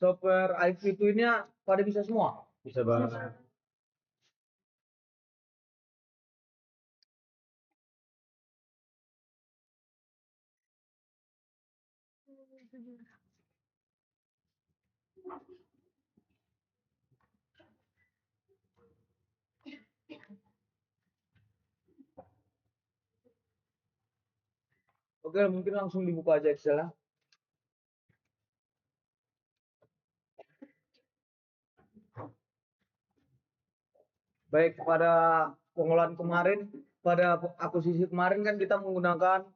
software IP itu ini pada bisa semua. Bisa banget. Oke, mungkin langsung dibuka aja Excel-nya. Baik, pada pengolahan kemarin, pada akuisisi kemarin kan kita menggunakan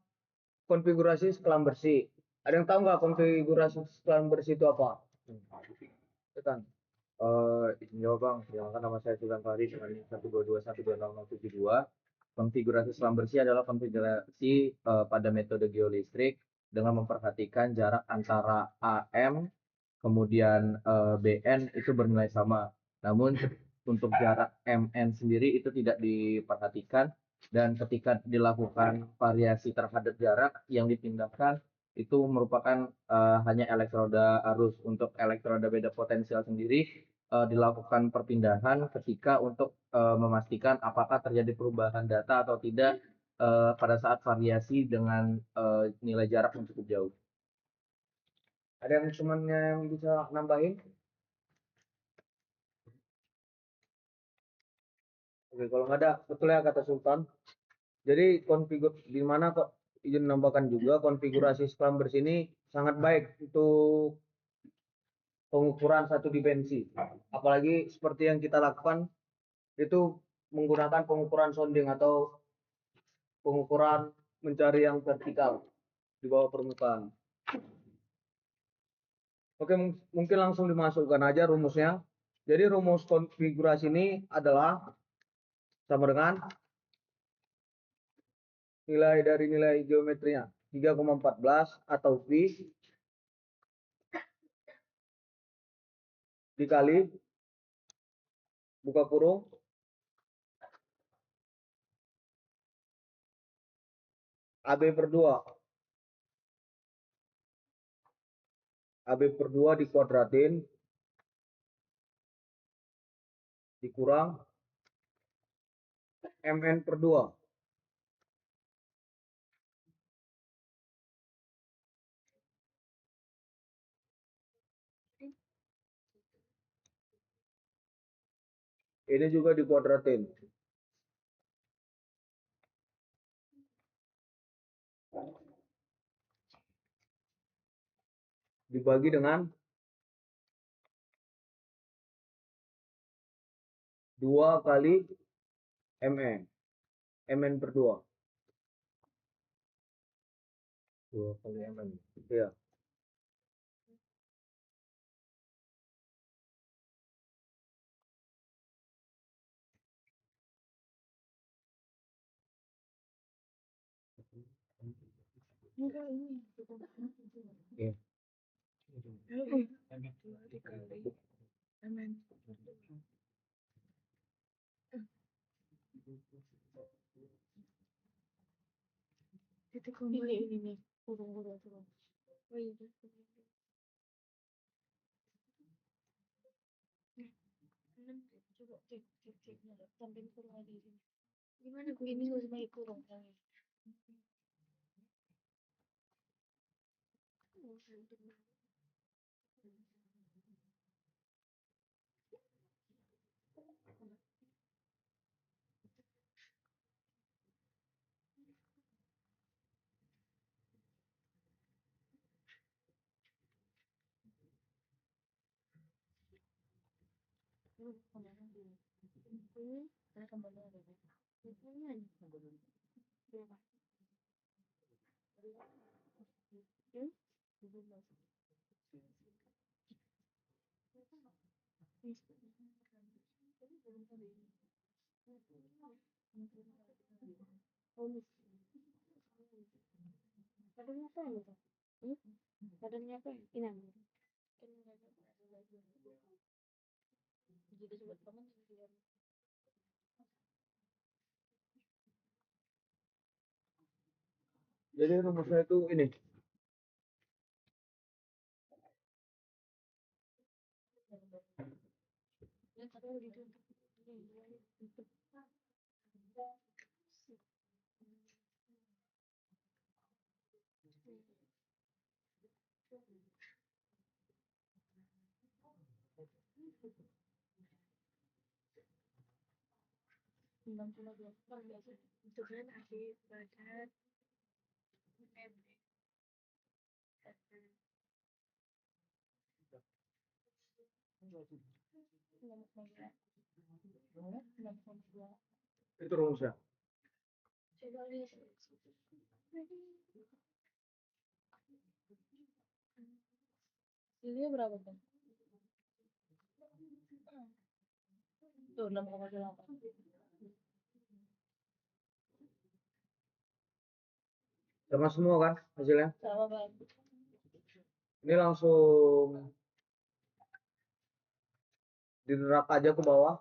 konfigurasi sekelam bersih. Ada yang tahu nggak konfigurasi sekelam bersih itu apa? Tekan. Izin jawab Bang, perkenalkan nama saya Sultan Fahri dengan NIK 122120072. Konfigurasi selam bersih adalah konfigurasi pada metode geolistrik dengan memperhatikan jarak antara AM kemudian BN itu bernilai sama. Namun untuk jarak MN sendiri itu tidak diperhatikan dan ketika dilakukan variasi terhadap jarak yang dipindahkan itu merupakan hanya elektroda arus. Untuk elektroda beda potensial sendiri dilakukan perpindahan ketika untuk memastikan apakah terjadi perubahan data atau tidak pada saat variasi dengan nilai jarak yang cukup jauh. Ada yang temannya yang bisa nambahin? Oke, kalau nggak ada, betul ya kata Sultan. Jadi di mana kok izin menambahkan juga konfigurasi sekelam bersih ini sangat baik untuk pengukuran satu dimensi. Apalagi seperti yang kita lakukan itu menggunakan pengukuran sounding atau pengukuran mencari yang vertikal di bawah permukaan. Oke, mungkin langsung dimasukkan aja rumusnya. Jadi rumus konfigurasi ini adalah sama dengan nilai dari nilai geometrinya 3,14 atau V dikali buka kurung AB per 2. AB per 2 dikuadratin dikurang MN per 2. Ini juga dikuadratin. Dibagi dengan 2 kali MN. MN per 2. 2 kali MN. Ya. Iya. Ini kurung. Oh iya. Coba cek sampai kurung lagi di sini. Gimana gue ini gue sebagai kurung kali. Badannya apa? Inang. Jadi buat teman. Jadi rumusnya itu ini. Itu kan akibat Itu rumusnya. coba lihat ini berapa kan? Tuh 6,8. Sama semua kan hasilnya. Sama Bang. Ini langsung diderak aja ke bawah.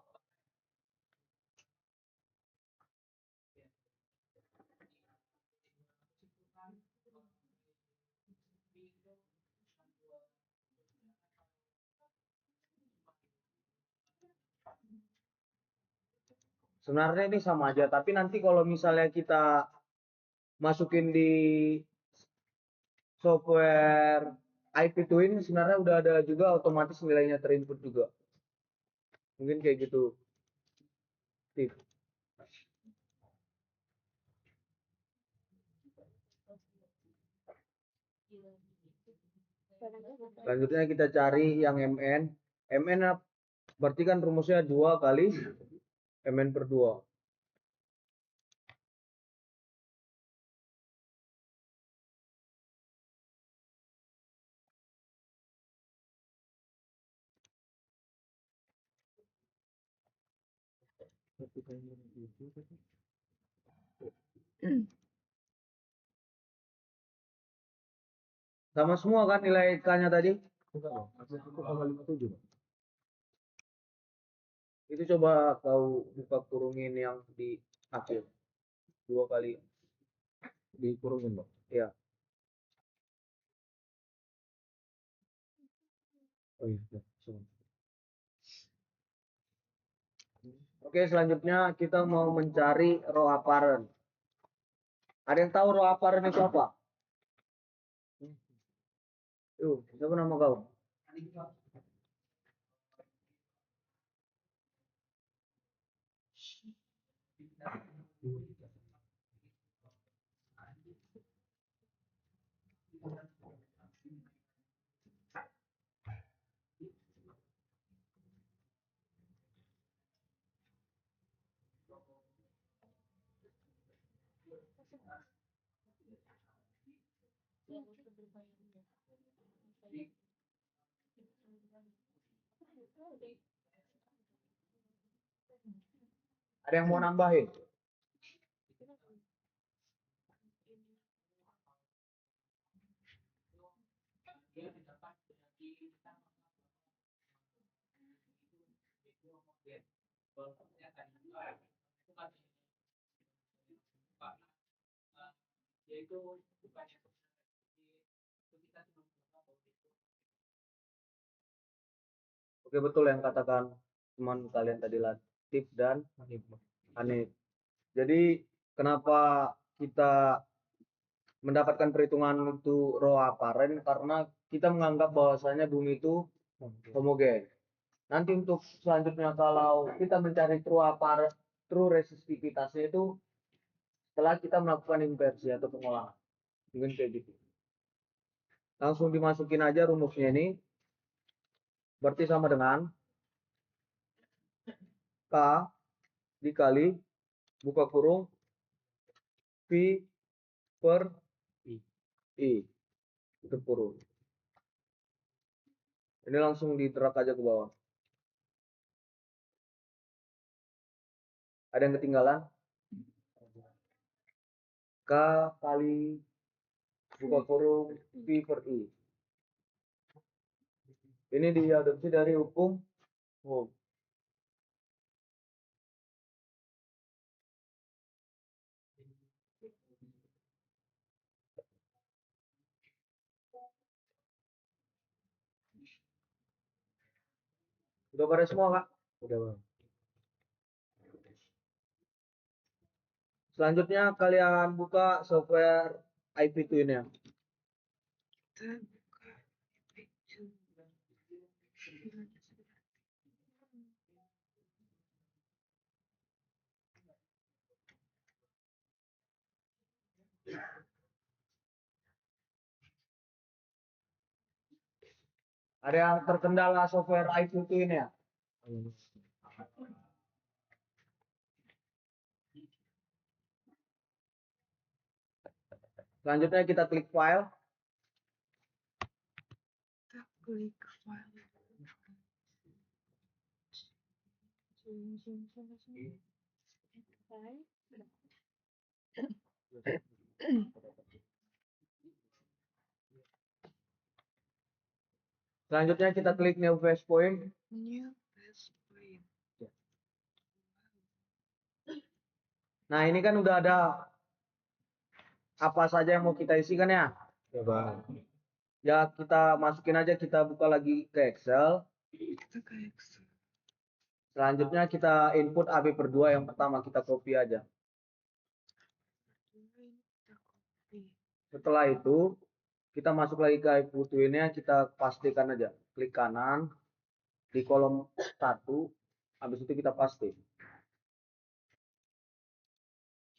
Sebenarnya ini sama aja, tapi nanti kalau misalnya kita masukin di software IP Twin sebenarnya udah ada juga otomatis nilainya terinput juga. Mungkin kayak gitu. Tip. Selanjutnya kita cari yang MN. MN berarti kan rumusnya 2 kali MN per 2. Sama semua kan nilai K-nya tadi? Itu coba kau buka kurungin yang di akhir. 2 kali. Dikurungin, Bang? Iya. Oh iya. Oke, selanjutnya kita mau mencari row apparent. Ada yang tahu row apparent itu apa? Siapa nama kau? Ada yang mau nambahin? Oke, betul yang katakan teman kalian tadi Latif dan Hanif. Jadi kenapa kita mendapatkan perhitungan itu row apparent karena kita menganggap bahwasanya bumi itu homogen. Nanti untuk selanjutnya kalau kita mencari true apparent, true resistivitasnya itu setelah kita melakukan inversi atau pengolahan. Mungkin kayak gitu. Langsung dimasukin aja rumusnya ini. Berarti sama dengan K dikali buka kurung V per I tutup kurung. Ini langsung diterak aja ke bawah. Ada yang ketinggalan? K kali buka kurung V per I. Ini diadopsi dari hukum Ohm. Udah pada semua Kak? Udah bang. Selanjutnya kalian buka software IP Twin-nya. Ada yang terkendala software IP Twin-nya? Selanjutnya kita klik file. Klik file. File. Selanjutnya kita klik new base point. New best point. Nah, ini kan udah ada apa saja yang mau kita isi kan ya? Ya bang. Ya kita masukin aja, kita buka lagi ke Excel. Kita ke Excel. Selanjutnya kita input AB per 2 yang pertama, kita copy aja. Kita copy. Setelah itu kita masuk lagi ke IP Twin-nya, kita pastikan aja. Klik kanan di kolom 1, habis itu kita paste.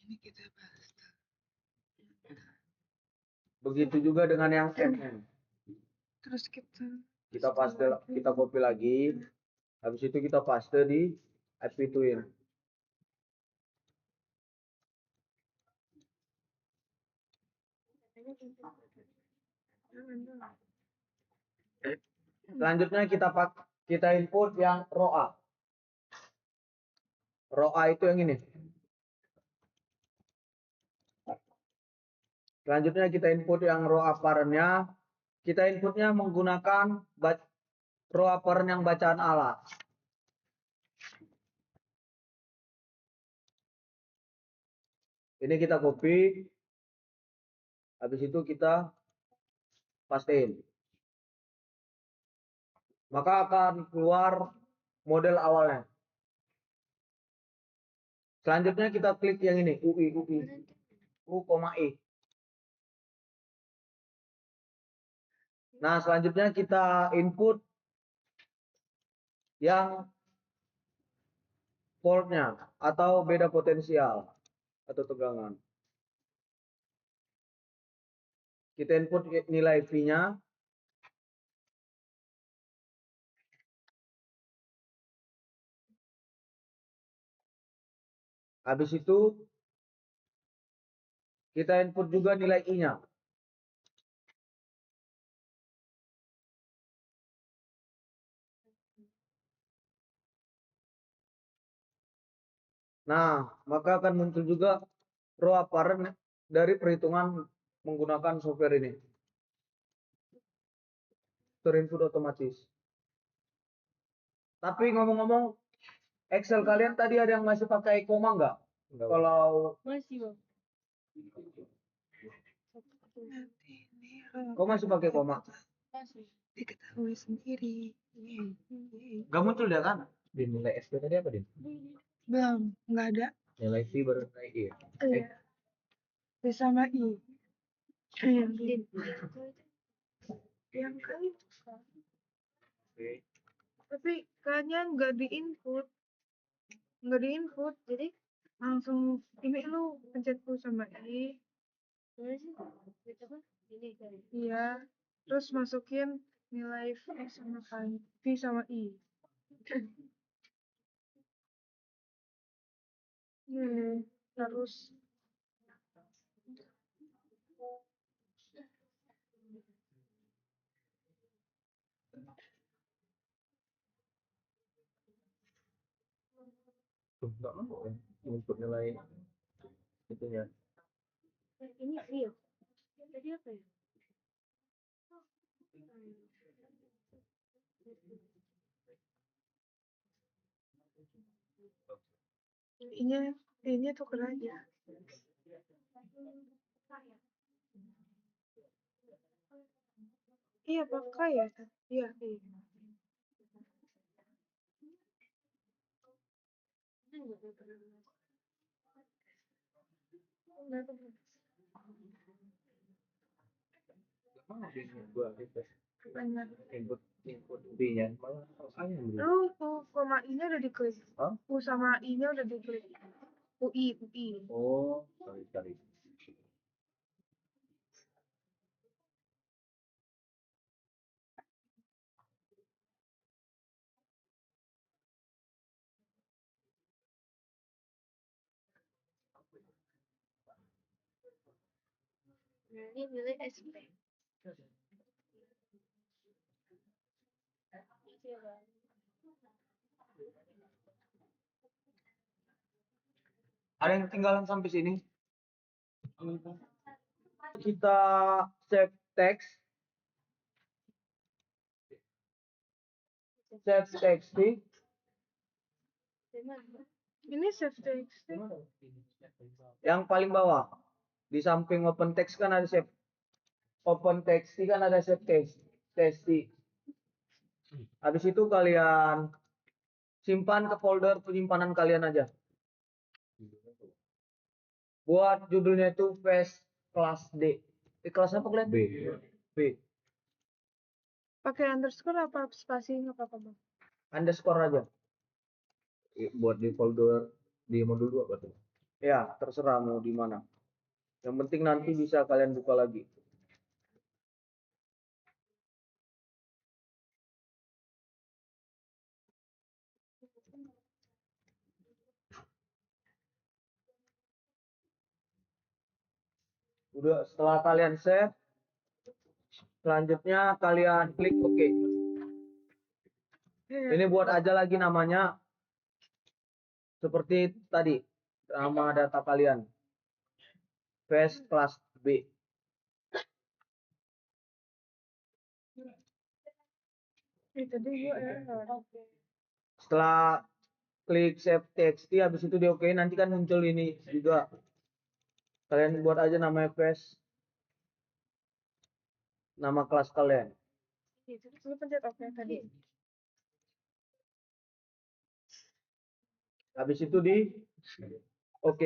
Ini kita bahas. Begitu juga dengan yang MM. Terus Kita paste, kita copy lagi. Habis itu kita paste di IP Twin. Selanjutnya kita input yang row A. Row A itu yang ini. Selanjutnya kita input yang row apparent-nya. Kita inputnya menggunakan row apparent yang bacaan alat. Ini kita copy. Habis itu kita pastein. Maka akan keluar model awalnya. Selanjutnya kita klik yang ini, UI, U, I. Nah, selanjutnya kita input yang voltnya atau beda potensial atau tegangan. Kita input nilai V-nya. Habis itu kita input juga nilai I-nya. Nah, maka akan muncul juga row apparent dari perhitungan menggunakan software ini. Terinput otomatis. Tapi ngomong-ngomong, Excel kalian tadi ada yang masih pakai koma nggak? Kalau Masih bang. kau masih pakai koma, Masih. Diketahui sendiri. nggak muncul ya kan? Di nilai SP tadi apa din? Belum, nggak ada. Nilai V baru nilai I. Iya. V sama I. Yang kan itu kan. Tapi kayaknya nggak diinput. Jadi langsung ini lu pencet V sama I. Iya. Terus masukin nilai V sama I. Terus Tuh, nggak mau ya. Input nilai itunya. ini V. Tadi apa ya? Ini tuker aja. Iya pakai ya. Iya. Mana bingung gua gitu. Banyak. Input B-nya malah ayam dulu. Lu U koma I-nya udah diklik. Hah? U sama I-nya udah diklik. UI. Oh, sorry. Ini milih SP. Ada yang ketinggalan sampai sini? Kita save text. Save texting. Ini save text. Yang paling bawah. Di samping open text kan ada save. Open text kan ada save text. Testi. Habis itu kalian simpan ke folder penyimpanan kalian aja. Buat judulnya itu Fast kelas D. Kelas apa kalian? B. Pakai underscore apa spasi nggak apa-apa bang? Underscore aja. Buat di folder di modul 2 berarti. Ya, terserah mau di mana. Yang penting nanti bisa kalian buka lagi. Udah, setelah kalian save, selanjutnya kalian klik OK. Ini buat aja lagi namanya seperti tadi, nama data kalian. Fast kelas B. Tadi gua error. Setelah klik save text, habis itu di OK, nanti kan muncul ini juga. Kalian buat aja namanya Fast, nama kelas kalian. Itu lu pencet OK tadi. Habis itu di OK.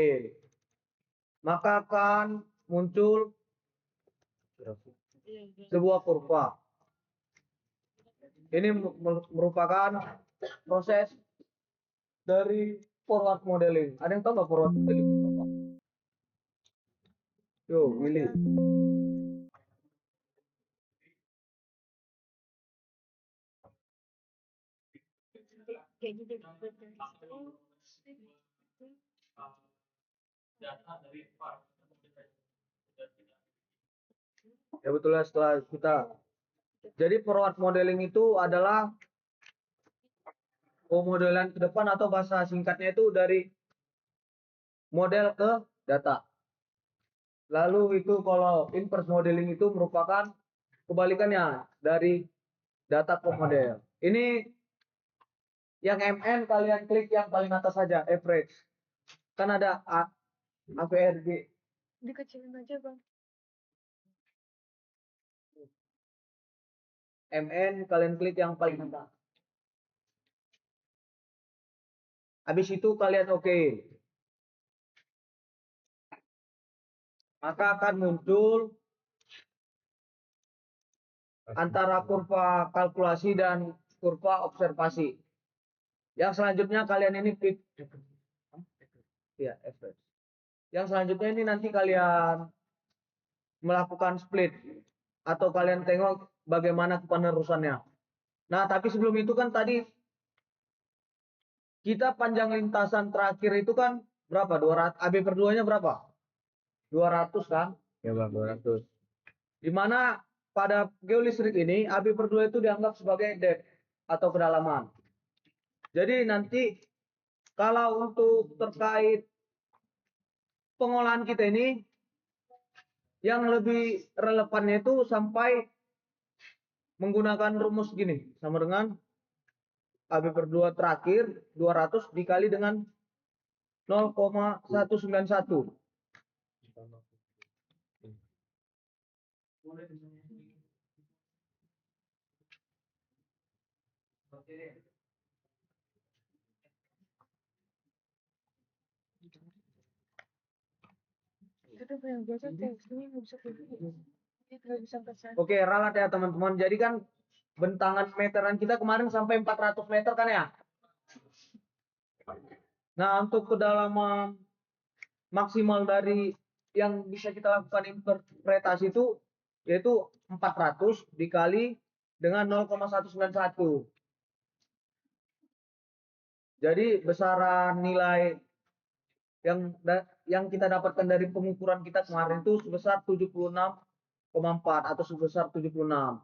Maka akan muncul sebuah kurva. Ini merupakan proses dari forward modeling. Ada yang tahu nggak forward modeling itu apa? Yo, Willy. Kayak gitu. Ya betul lah setelah kita. Jadi forward modeling itu adalah pemodelan ke depan atau bahasa singkatnya itu dari model ke data. Lalu itu kalau inverse modeling itu merupakan kebalikannya dari data ke model. Ini yang MN kalian klik yang paling atas saja, average. Kan ada AVRG. Dikecilin aja bang. MN kalian klik yang paling atas. Habis itu kalian OK. Maka akan muncul antara kurva kalkulasi dan kurva observasi. Yang selanjutnya kalian ini klik ya, average. Yang selanjutnya ini nanti kalian melakukan split atau kalian tengok bagaimana penerusannya. Nah, tapi sebelum itu kan tadi kita panjang lintasan terakhir itu kan berapa? 200, AB per 2-nya berapa? 200 kan? Ya bang, 200. Dimana pada geolistrik ini AB per 2 itu dianggap sebagai depth atau kedalaman. Jadi nanti kalau untuk terkait pengolahan kita ini yang lebih relevannya itu sampai menggunakan rumus gini sama dengan AB per 2 terakhir 200 dikali dengan 0,191. itu yang biasa teksnya nggak bisa kayak gitu. Nggak bisa kesana. Oke, ralat ya teman-teman. Jadi kan bentangan meteran kita kemarin sampai 400 meter kan ya. Nah, untuk kedalaman maksimal dari yang bisa kita lakukan interpretasi itu yaitu 400 dikali dengan 0,191. Jadi besaran nilai yang kita dapatkan dari pengukuran kita kemarin itu sebesar 76,4 atau sebesar 76.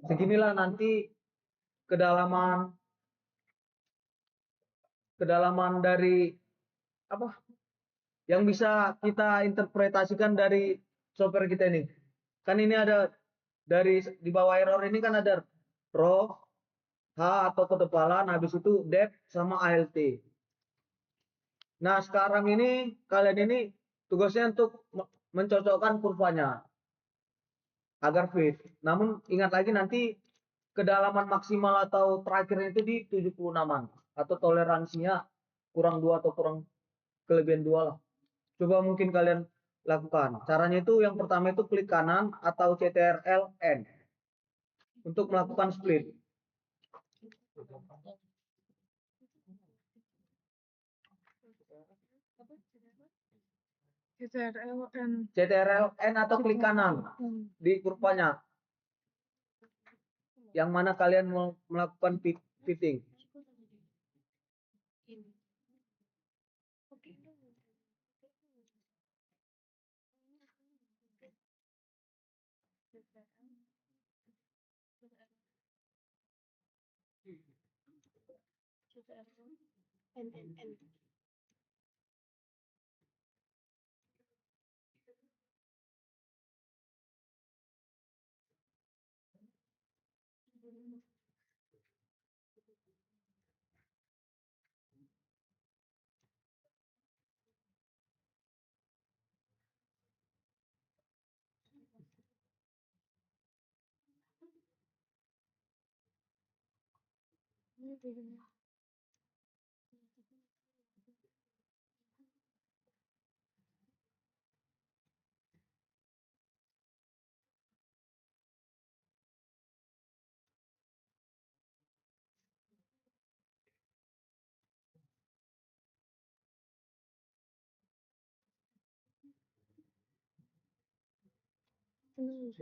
Seginilah nanti kedalaman dari apa yang bisa kita interpretasikan dari software kita ini. Kan ini ada dari di bawah error ini kan ada row, H atau ketebalan, habis itu depth sama ALT. Nah, sekarang ini kalian ini tugasnya untuk mencocokkan kurvanya agar fit. Namun ingat lagi nanti kedalaman maksimal atau terakhirnya itu di 76-an atau toleransinya kurang 2 atau kurang kelebihan 2 lah. Coba mungkin kalian lakukan. Caranya itu yang pertama itu klik kanan atau CTRL N untuk melakukan split. CTRL N atau klik kanan di kurvanya. Yang mana kalian mau melakukan fitting. N.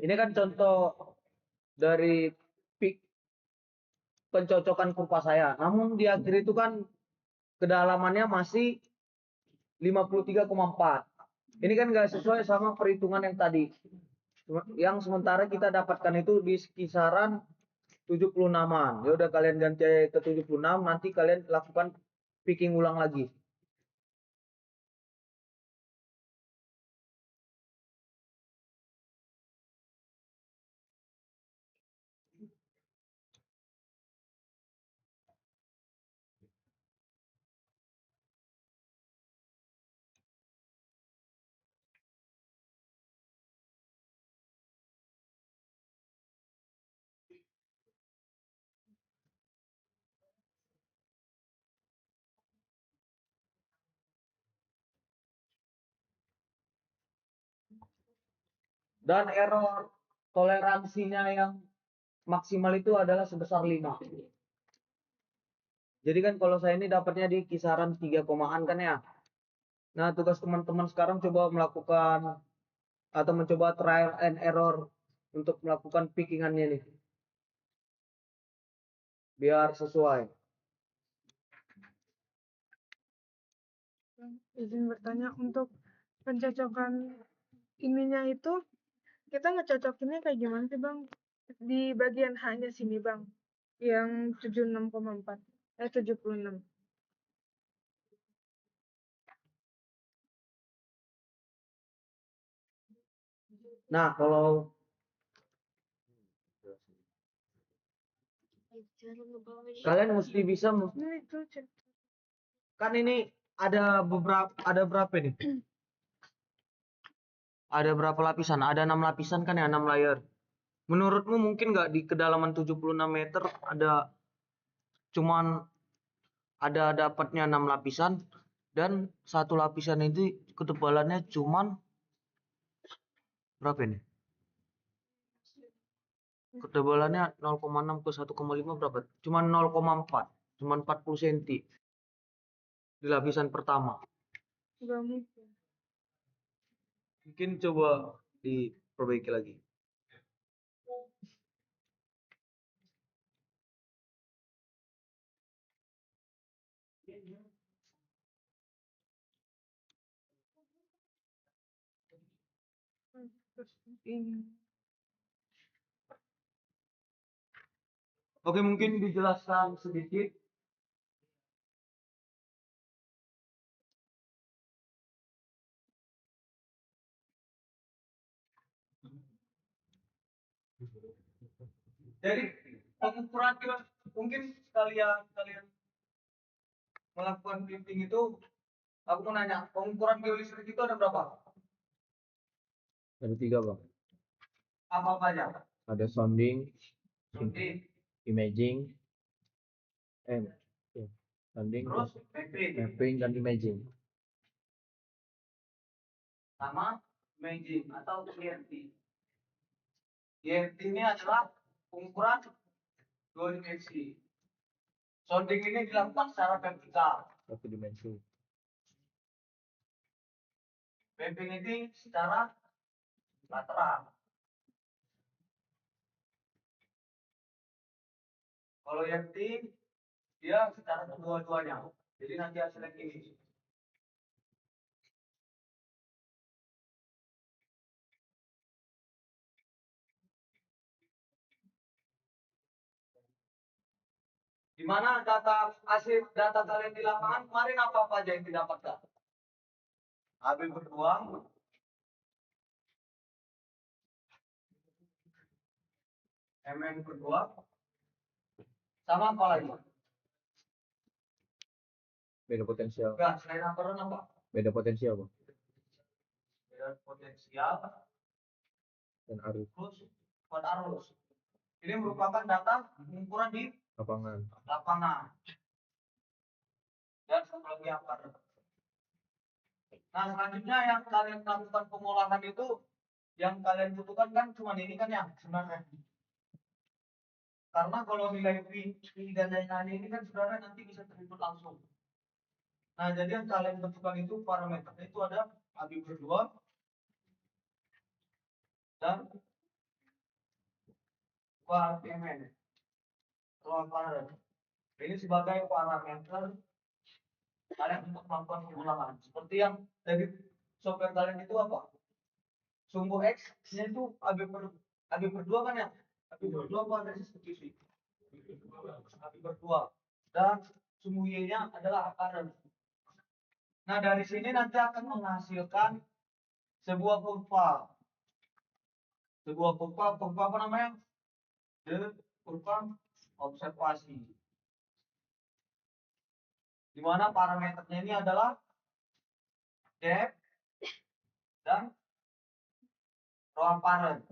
Ini kan contoh dari pencocokan kurva saya. Namun di akhir itu kan kedalamannya masih 53,4. Ini kan nggak sesuai sama perhitungan yang tadi. Yang sementara kita dapatkan itu di kisaran 76-an. Ya udah kalian ganti ke 76, nanti kalian lakukan picking ulang lagi. Dan error toleransinya yang maksimal itu adalah sebesar 5. Jadi kan kalau saya ini dapatnya di kisaran 3 komaan kan ya. Nah, tugas teman-teman sekarang coba melakukan atau mencoba trial and error untuk melakukan pickingannya nih. Biar sesuai. Izin bertanya, untuk pencocokan ininya itu kita ngecocokinnya kayak gimana sih Bang? Di bagian H-nya sini Bang, yang 76,4, 76. Nah, kalau kalian mesti bisa Ini tuh kan ini ada berapa nih? Ada berapa lapisan? Ada 6 lapisan kan ya, 6 layer. Menurutmu mungkin nggak di kedalaman 76 meter cuman ada dapatnya 6 lapisan dan satu lapisan itu ketebalannya cuman Berapa ini? Ketebalannya 0,6 ke 1,5 berapa? Cuma 0,4. Cuma 40 cm di lapisan pertama. Gak mungkin. Mungkin coba diperbaiki lagi. Terus ini. Oke, mungkin dijelaskan sedikit. Jadi pengukuran mungkin kalian melakukan lifting itu, aku mau nanya, pengukuran geolistrik itu ada berapa? Ada 3 bang. Apa aja? Ada sounding, Sounding, imaging, sounding, terus mapping, mapping dan imaging. sama imaging atau EFT. EFT ini adalah pengukuran dua dimensi. Sounding ini dilakukan secara vertikal. 1 dimensi. Mapping ini secara lateral. Kalau EFT dia secara kedua-duanya. Jadi nanti hasilnya ini. Di mana data kalian di lapangan kemarin apa aja yang didapatkan? Habis berjuang, MN kedua, sama apa lagi? Beda potensial. Enggak, selain aparan apa? Beda potensial bang. Beda potensial, Dan arus terus buat arus. Ini merupakan data pengukuran di lapangan. lapangan. Dan satu lagi aparan. Nah, selanjutnya yang kalian lakukan pengolahan itu, yang kalian butuhkan kan cuma ini kan ya sebenarnya. Karena kalau nilai P dan lain-lain ini kan sebenarnya nanti bisa terlibat langsung. Nah, jadi yang kalian butuhkan itu parameternya itu ada AB berdua dan KPMN. Ini sebagai parameter kalian untuk melakukan pengolahan. Seperti yang dari software kalian itu apa? Sumbu X nya itu AB berdua kan ya? AB berdua apa dari substitusi? AB berdua. Dan sumbu Y nya adalah aparent. Nah, dari sini nanti akan menghasilkan sebuah kurva. Sebuah kurva apa namanya? Kurva observasi. Di mana parameternya ini adalah depth dan row apparent.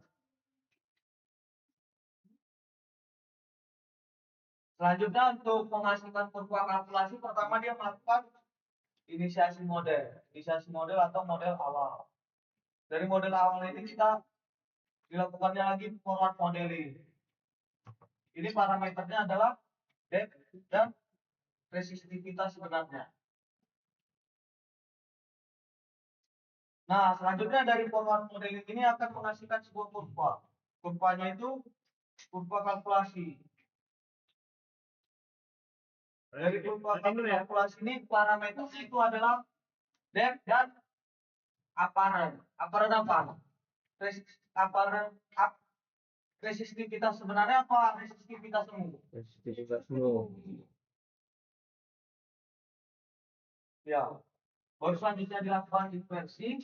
Selanjutnya untuk menghasilkan kurva kalkulasi, pertama dia melakukan inisiasi model atau model awal. Dari model awal ini kita dilakukannya lagi forward modeling. Ini parameternya adalah depth dan resistivitas sebenarnya. Nah, selanjutnya dari forward modeling ini akan menghasilkan sebuah kurva. Kurvanya itu kurva kalkulasi. Dari kurva kalkulasi ini parameternya itu adalah depth dan apparent. Apparent apa? Resistivitas sebenarnya apa? Resistivitas semu. Resistivitas semu. Ya. Baru selanjutnya dilakukan inversi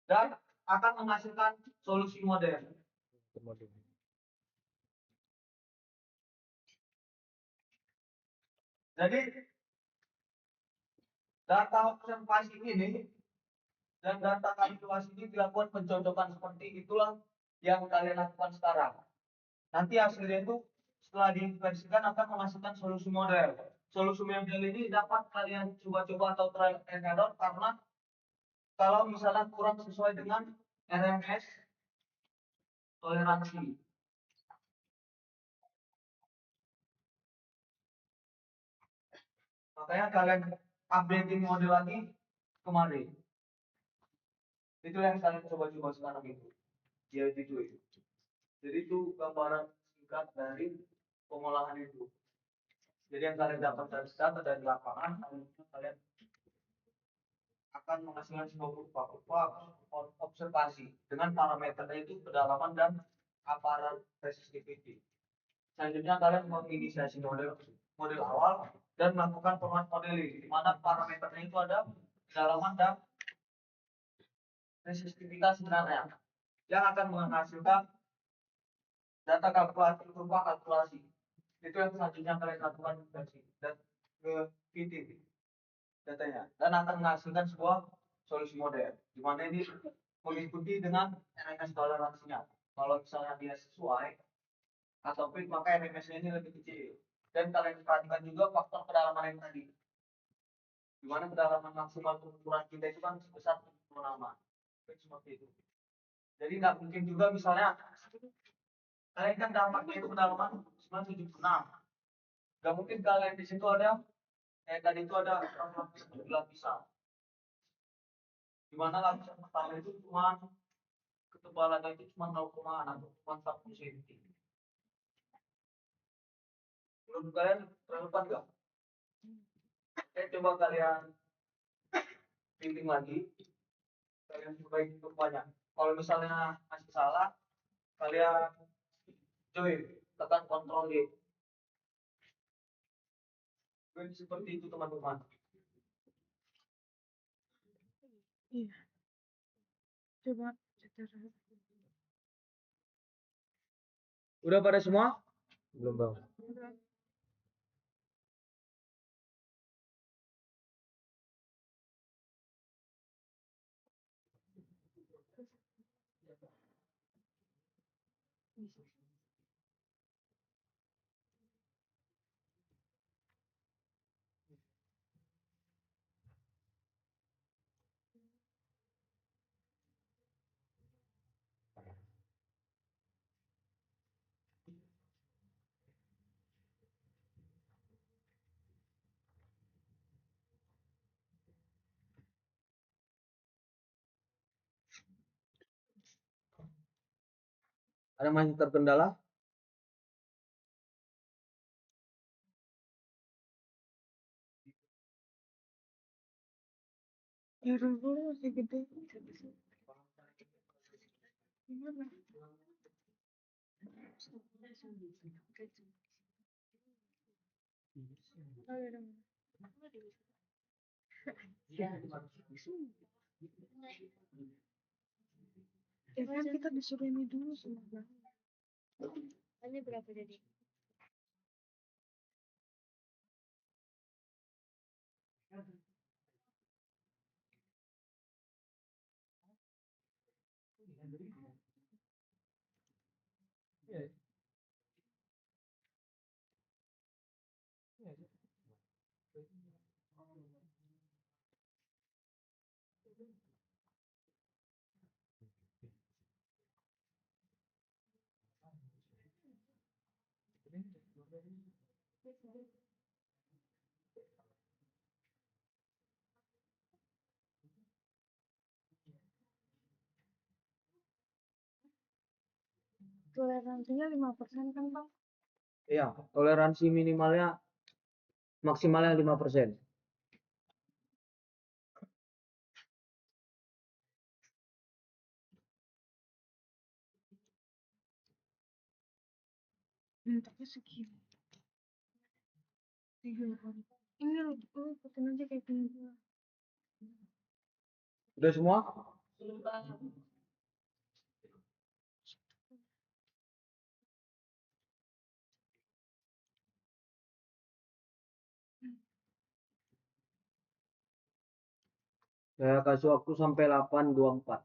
dan akan menghasilkan solusi model. Jadi data observasi ini dan data kalkulasi ini dilakukan pencocokan seperti itulah yang kalian lakukan sekarang. Nanti hasilnya itu setelah diinversikan akan menghasilkan solusi model. Solusi model ini dapat kalian coba-coba atau trial and error karena kalau misalnya kurang sesuai dengan RMS toleransi. Makanya kalian updating model lagi kemarin. Itu yang kalian coba-coba sekarang itu. Dia itu. Jadi itu gambaran singkat dari pengolahan itu. Jadi yang kalian dapat dari data dari lapangan, kalian akan menghasilkan sebuah kurva observasi dengan parameternya itu kedalaman dan aparat resistivity. Selanjutnya kalian menginisiasi model awal dan melakukan format modeling di mana parameternya itu ada kedalaman dan resistivitas sebenarnya yang akan menghasilkan data kalkulasi kurva kalkulasi. Itu yang selanjutnya kalian lakukan dan ke VT datanya dan akan menghasilkan sebuah solusi model di mana ini mengikuti dengan RMS toleransinya. Kalau misalnya dia sesuai atau fit maka RMS-nya ini lebih kecil. Dan kalian perhatikan juga faktor kedalaman yang tadi. Di mana kedalaman maksimal pengukuran kita itu kan sebesar 76. Seperti itu. Jadi nggak mungkin juga misalnya kalian kan dampaknya itu kedalaman 76. Nggak mungkin kalian di situ ada tadi itu ada lapisan. Di mana lapisan pertama itu cuma ketebalannya itu cuma 0,6 atau cuma 1 cm. Menurut kalian relevan nggak? Coba kalian pilih lagi, kalian perbaiki kurvanya. Kalau misalnya masih salah, kalian join, tekan Ctrl G. Seperti itu teman-teman. Iya. Coba secara Udah pada semua? Belum bang. Ada masih terkendala? error dulu masih gede. Gimana? Oh, ya dong. Ya kan kita disuruh ini dulu semua. Ini berapa jadi? Toleransinya 5% kan bang? Iya, toleransi minimalnya maksimalnya 5%. Bentuknya segini. 3 hari. Ini lu ikutin aja kayak gini. Udah semua? Saya kasih waktu sampai 8.24.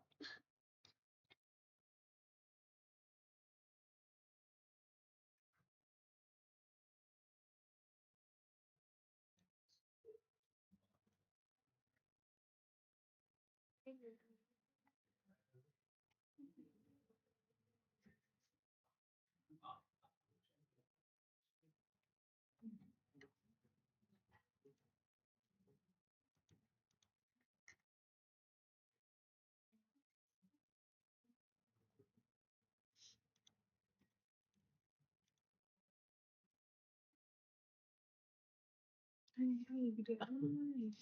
Hai, gede amat.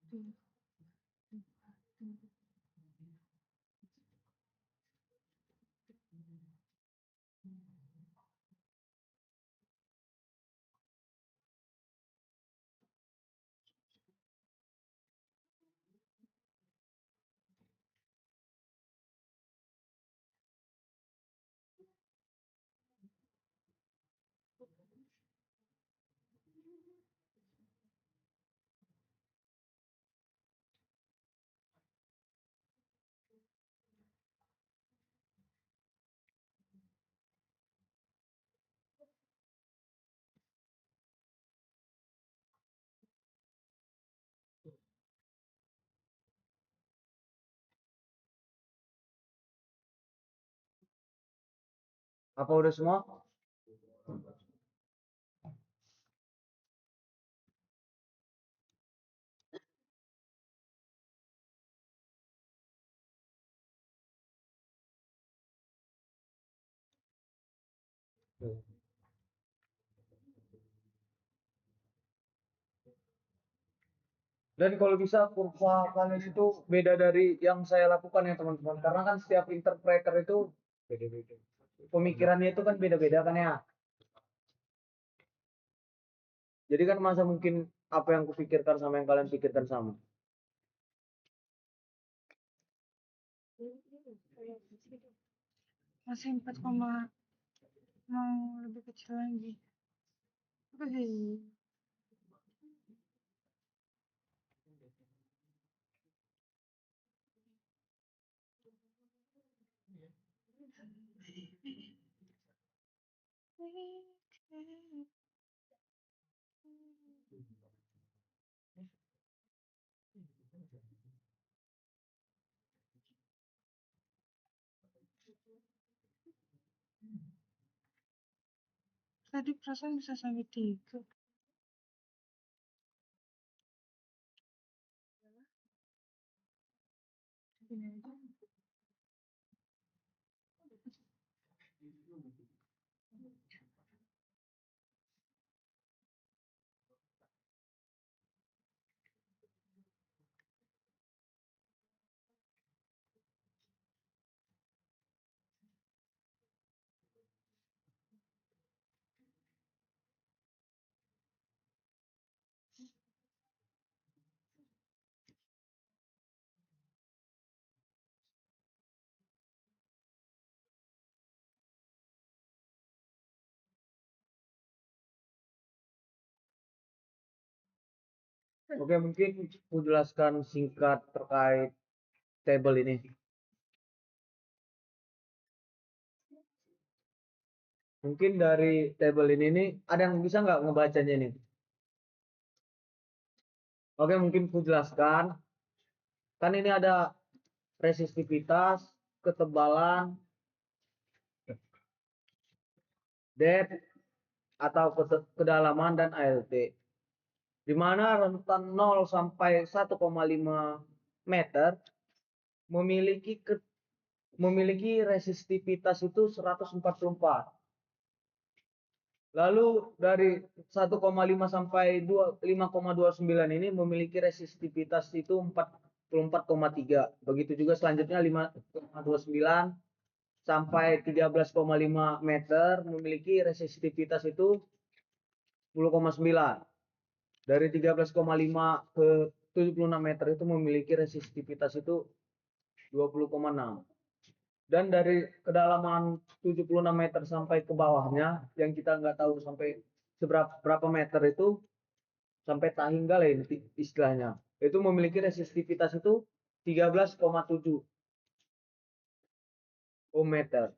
Udah. Apa udah semua? Dan kalau bisa kurva kalian itu beda dari yang saya lakukan ya teman-teman. Karena kan setiap interpreter itu beda-beda. Pemikirannya itu kan beda-beda kan ya. Jadi kan masa mungkin apa yang kupikirkan sama yang kalian pikirkan sama. Masih 4, mau lebih kecil lagi. Apa sih? Tadi perasaan bisa sampai 3. Gini aja. Oke, mungkin aku jelaskan singkat terkait table ini. Mungkin dari table ini nih, ada yang bisa nggak ngebacanya nih? Oke, mungkin aku jelaskan. Kan ini ada resistivitas, ketebalan, depth atau kedalaman dan ALT. Di mana rentan 0 sampai 1,5 meter memiliki resistivitas itu 144. Lalu dari 1,5 sampai 5,29 ini memiliki resistivitas itu 44,3. Begitu juga selanjutnya 5,29 sampai 13,5 meter memiliki resistivitas itu 10,9. Dari 13,5 ke 76 meter itu memiliki resistivitas itu 20,6. Dan dari kedalaman 76 meter sampai ke bawahnya yang kita nggak tahu sampai berapa meter itu, sampai tahinggal ya istilahnya, itu memiliki resistivitas itu 13,7 ohm meter.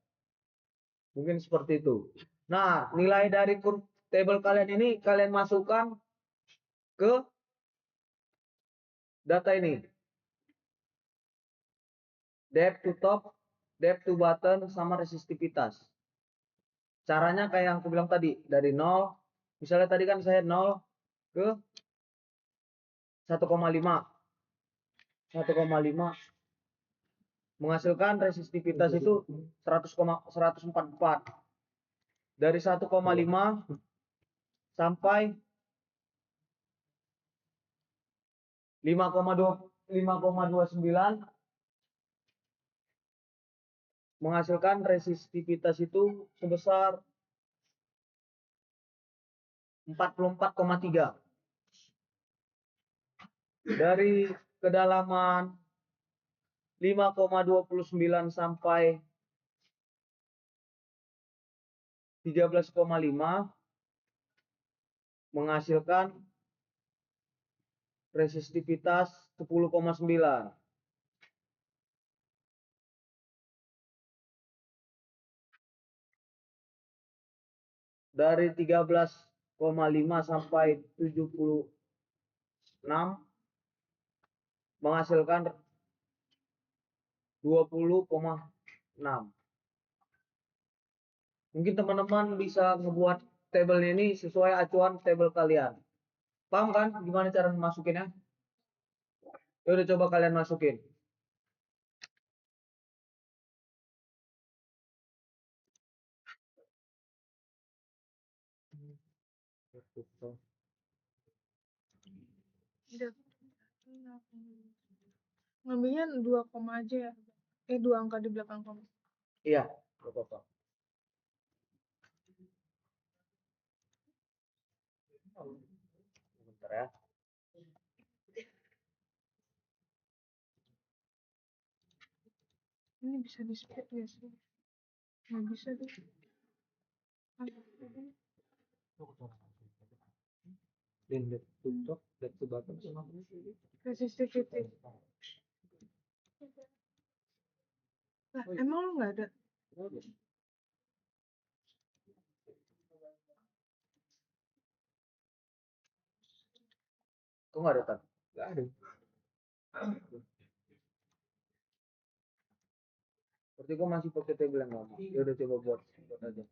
Mungkin seperti itu. Nah, nilai dari table kalian ini kalian masukkan ke data ini. Depth to top, depth to bottom, sama resistivitas. Caranya kayak yang aku bilang tadi, dari 0, misalnya tadi kan saya 0 ke 1,5. 1,5 menghasilkan resistivitas itu 144. Dari 1,5 sampai 5,29 menghasilkan resistivitas itu sebesar 44,3. Dari kedalaman 5,29 sampai 13,5 menghasilkan resistivitas 10,9. Dari 13,5 sampai 76 menghasilkan 20,6. Mungkin teman-teman bisa membuat tabel ini sesuai acuan tabel kalian. Paham kan gimana cara masukinnya? Ya udah, coba kalian masukin. Ngambilnya 2 koma aja ya. 2 angka di belakang koma. Iya, gak apa-apa. Bentar ya. Ini bisa di split gak sih? Nggak bisa deh. Resistivity. Lah, emang lu nggak ada? Kok nggak ada Tan? Nggak ada. Berarti gua masih pakai table yang lama. Ya udah, coba buat aja.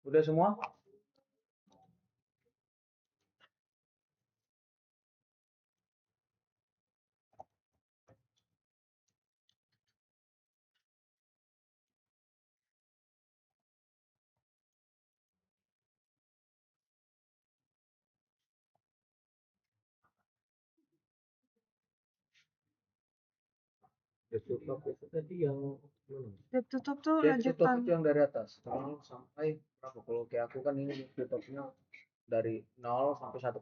Udah semua? Desktop itu tadi yang Laptop tuh desktop lanjutan. itu yang dari atas. Kalau sampai berapa? Kalau kayak aku kan ini desktopnya dari 0 sampai 1,5.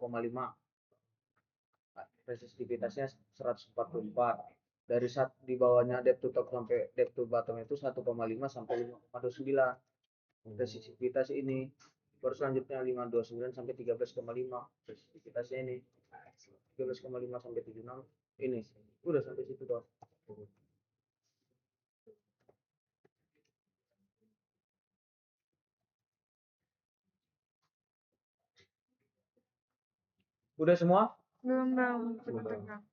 Resistivitasnya 144. Dari di bawahnya depth to top sampai depth to bottom itu 1,5 sampai 5,29. Resistivitas ini. Baru selanjutnya 5,29 sampai 13,5. Resistivitasnya ini 13,5 sampai 76 ini. Udah sampai situ doang. Udah semua? Belum pegang.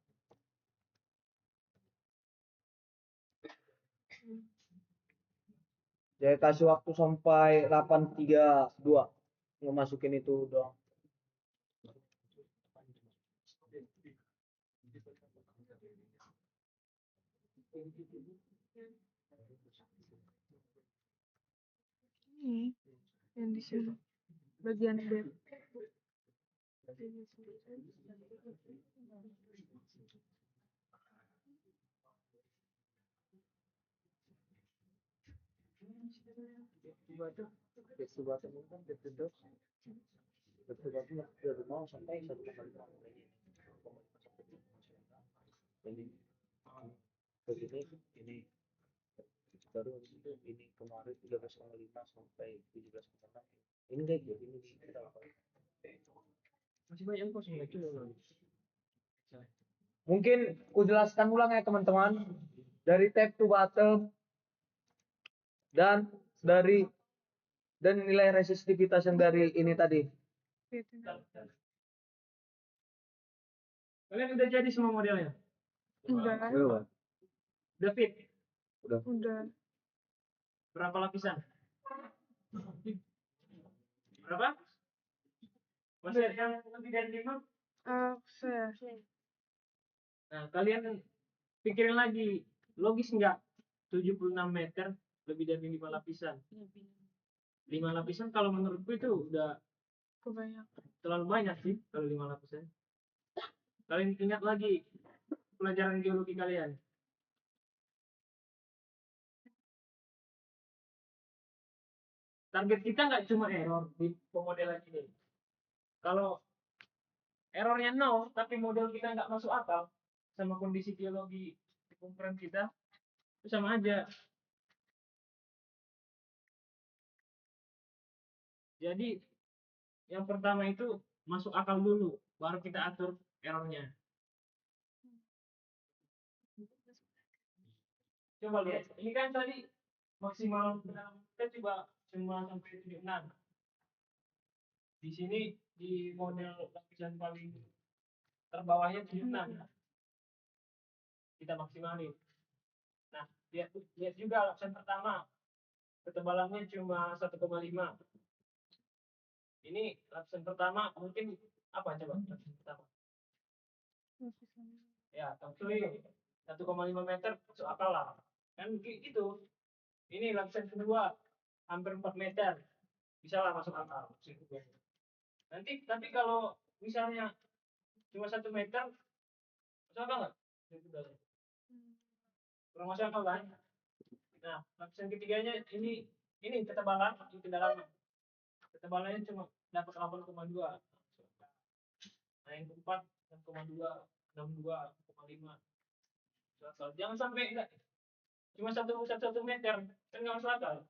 Saya kasih waktu sampai 8.32 ngemasukin itu doang. Ini yang di sini bagian bed. Batu, batu batu kan batu batu dari 0 sampai 1,5 ini begini ini baru habis itu ini kemarin 13,5 sampai 17,6 ini kayak gini ini kita lakukan masih banyak kok sih itu Mungkin ku jelaskan ulang ya teman-teman. Dari top to bottom dan nilai resistivitas yang dari ini tadi. Gitu. Kalian udah jadi semua modelnya? Udah. Udah fit? Udah. Berapa lapisan? Berapa? Masih ada yang lebih dari 5? Saya. Nah, kalian pikirin lagi, logis nggak? 76 meter lebih dari 5 lapisan. 5 lapisan kalau menurutku itu udah Kebanyakan. terlalu banyak sih kalau 5 lapisan. Kalian ingat lagi pelajaran geologi kalian. Target kita nggak cuma error di pemodelan ini. Kalau errornya 0, tapi model kita nggak masuk akal sama kondisi geologi di kumpulan kita, itu sama aja. Jadi yang pertama itu masuk akal dulu, baru kita atur errornya. Coba lihat, ini kan tadi maksimal kita coba cuma sampai 76. Di sini di model lapisan paling terbawahnya 76. Kita maksimalin. Nah, lihat juga lapisan pertama ketebalannya cuma 1,5. Ini lapisan pertama mungkin apa coba lapisan pertama? Ya, tentunya 1,5 meter masuk akal lah. Kan gitu. Ini lapisan kedua hampir 4 meter. Bisa lah masuk akal. Nanti tapi kalau misalnya cuma 1 meter masuk akal nggak? Kurang masuk akal kan? Nah, lapisan ketiganya ini ketebalan, ini kedalaman. Ketebalannya cuma dapat 8,2. Nah, yang keempat 6,2, 62, 6,5. Jangan sampai enggak cuma satu meter, kan nggak masuk akal.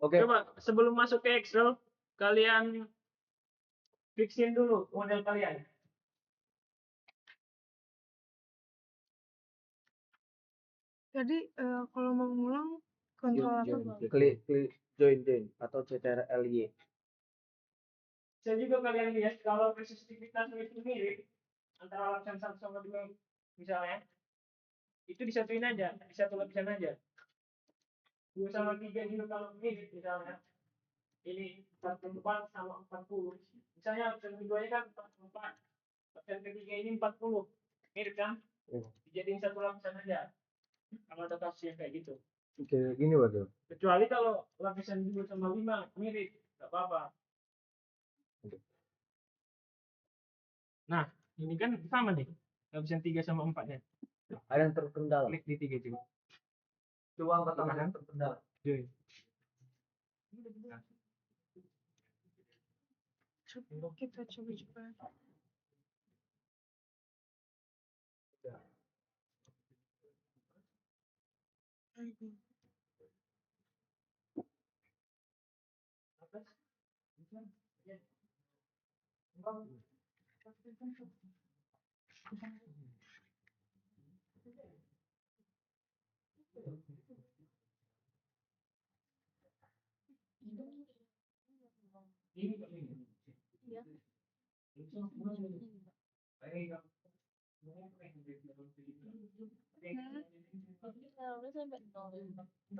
Oke. Coba sebelum masuk ke Excel, kalian fixin dulu model kalian. Jadi kalau mau ngulang kontrol apa? Klik join atau CTRL-Y. Bisa juga kalian lihat kalau resistivitasnya itu mirip antara lapisan 1 sama 2 misalnya, itu disatuin aja, di satu lapisan aja. 2 sama 3 juga kalau mirip misalnya, ini 44 sama 40. Misalnya lapisan keduanya kan 44, lapisan ketiga ini 40. Mirip kan? Dijadiin satu lapisan aja. Kalau ada kasus yang kayak gitu. Oke, gini waduh. Kecuali kalau lapisan 2 sama 5 mirip, nggak apa-apa. Nah, ini kan sama nih, lapisan 3 sama 4-nya. Ada yang terkendala. Klik di 3 coba. Coba angkat tangan yang terkendala. Join. Kita coba.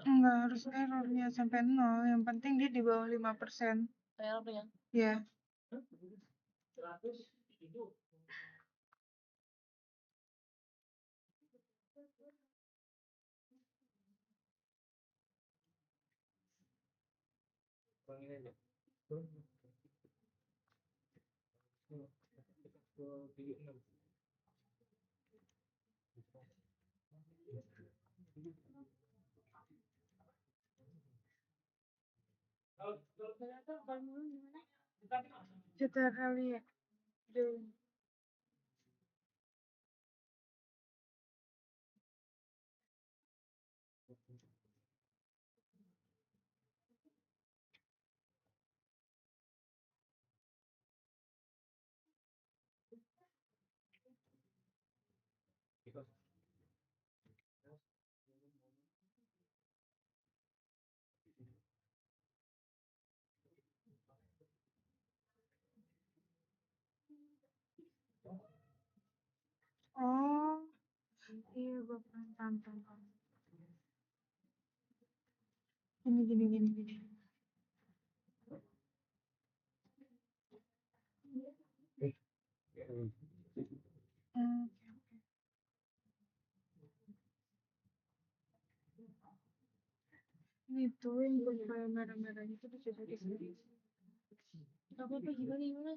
Enggak harus errornya sampai 0, yang penting dia di bawah 5%. Errornya. Ya. 100 itu ini aja. Secara de oh, iya gue paham, paham. Gini. Hmm, ini tuh yang kayak merah-merah itu dicocokin sendiri. Apa apa gimana?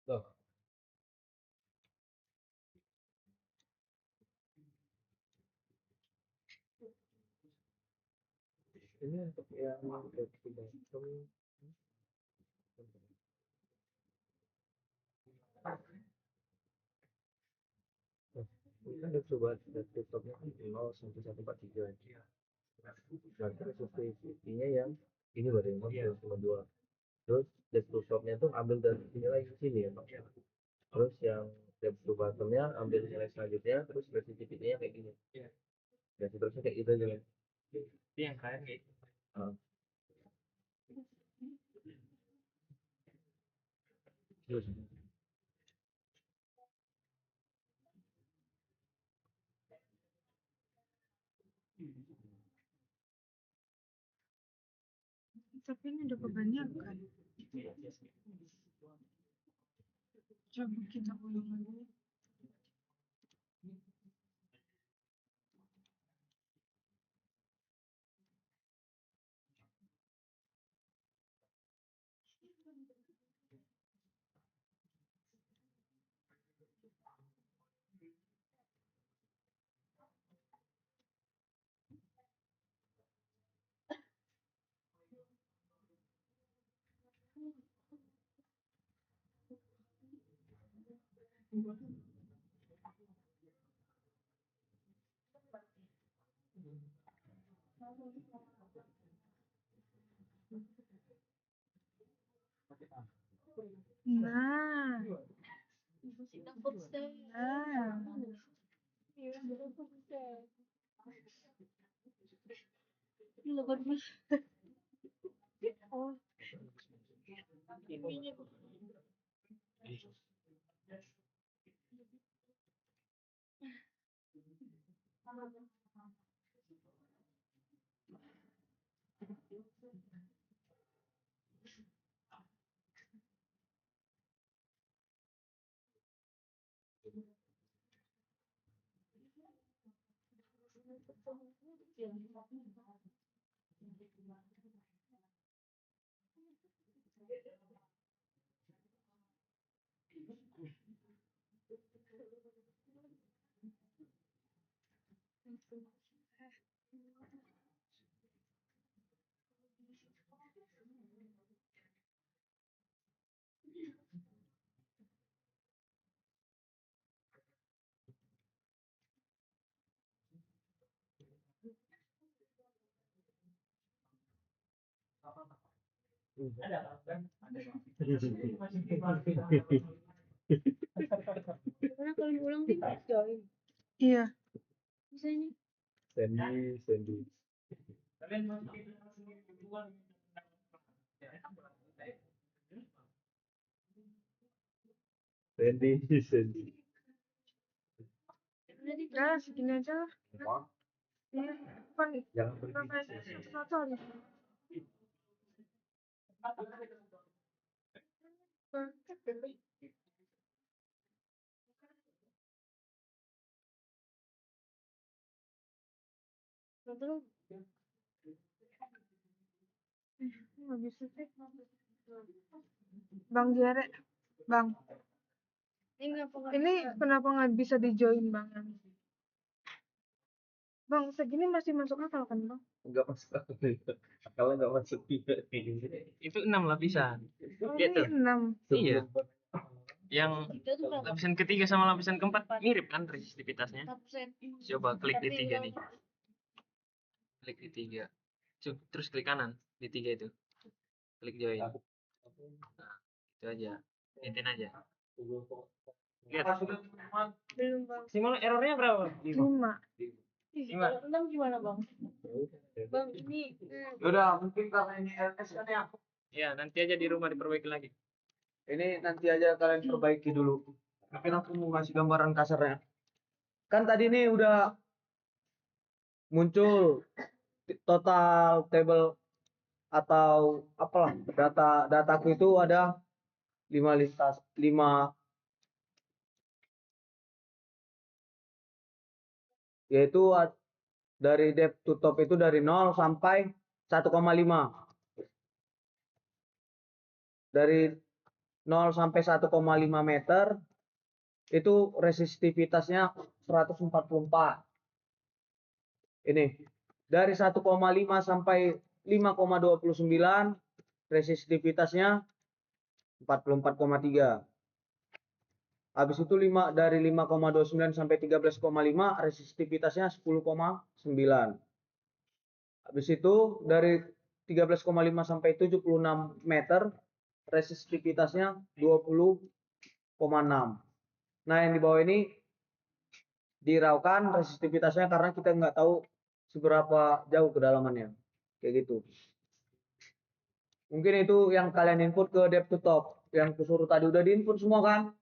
Loh, ini untuk yang ini kan udah coba desktopnya kan 0 sampai 143. Berarti resolusinya yang ini baru yang cuma 2. Terus desktopnya tuh ambil dari sini lagi ke sini ya Pak. Terus yang desktop bottomnya ambil nilai selanjutnya, terus sensitivity-nya kayak gini. Dan seterusnya kayak gitu aja. Itu yang kalian gitu. Ah. Terus Tapi ini udah kebanyakan. Coba kita ulang lagi. Nah, Masih takut saya. nah. Iya, takut saya. 18. Oh, Ininya Ada kan? Ada. Masih Karena kalau ulang di join. Iya. Bisa ini. Sandy. kalian masukin duluan. Sandy. Berarti Ya, segini aja lah. Wah, Iya. Kan jangan sampai berhenti. satu harus. terus Nggak bisa sih. Bang Jere. Bang, ini kenapa nggak bisa di join bang? Bang, segini masih masuk akal kan bang? Enggak masuk akal. Akalnya enggak masuk juga. Itu 6 lapisan. Oh, Lihat ini tuh. 6. Iya. Yang kita tuh berapa? lapisan ketiga sama lapisan keempat mirip kan resistivitasnya. 4%. Coba klik di Tapi 3 yang nih. Klik di 3. Terus klik kanan di 3 itu. Klik join. Nah, itu aja. Ituin aja. Lihat. belum bang. Simal errornya berapa? 5. Ih, Gimana? kalau enam gimana bang? Bang ini Udah, mungkin karena ini LS kan ya. Ya, nanti aja di rumah diperbaiki lagi. Ini nanti aja kalian perbaiki dulu. Mungkin aku mau ngasih gambaran kasarnya. Kan tadi ini udah muncul total table atau apalah dataku itu ada 5 lintas 5, yaitu dari depth to top itu dari 0 sampai 1,5. Dari 0 sampai 1,5 meter itu resistivitasnya 144. Ini dari 1,5 sampai 5,29 resistivitasnya 44,3. Habis itu dari 5,29 sampai 13,5 resistivitasnya 10,9. Habis itu dari 13,5 sampai 76 meter resistivitasnya 20,6. Nah, yang di bawah ini diraukan resistivitasnya karena kita nggak tahu seberapa jauh kedalamannya. Kayak gitu. Mungkin itu yang kalian input ke depth to top. Yang kusuruh tadi udah diinput semua kan?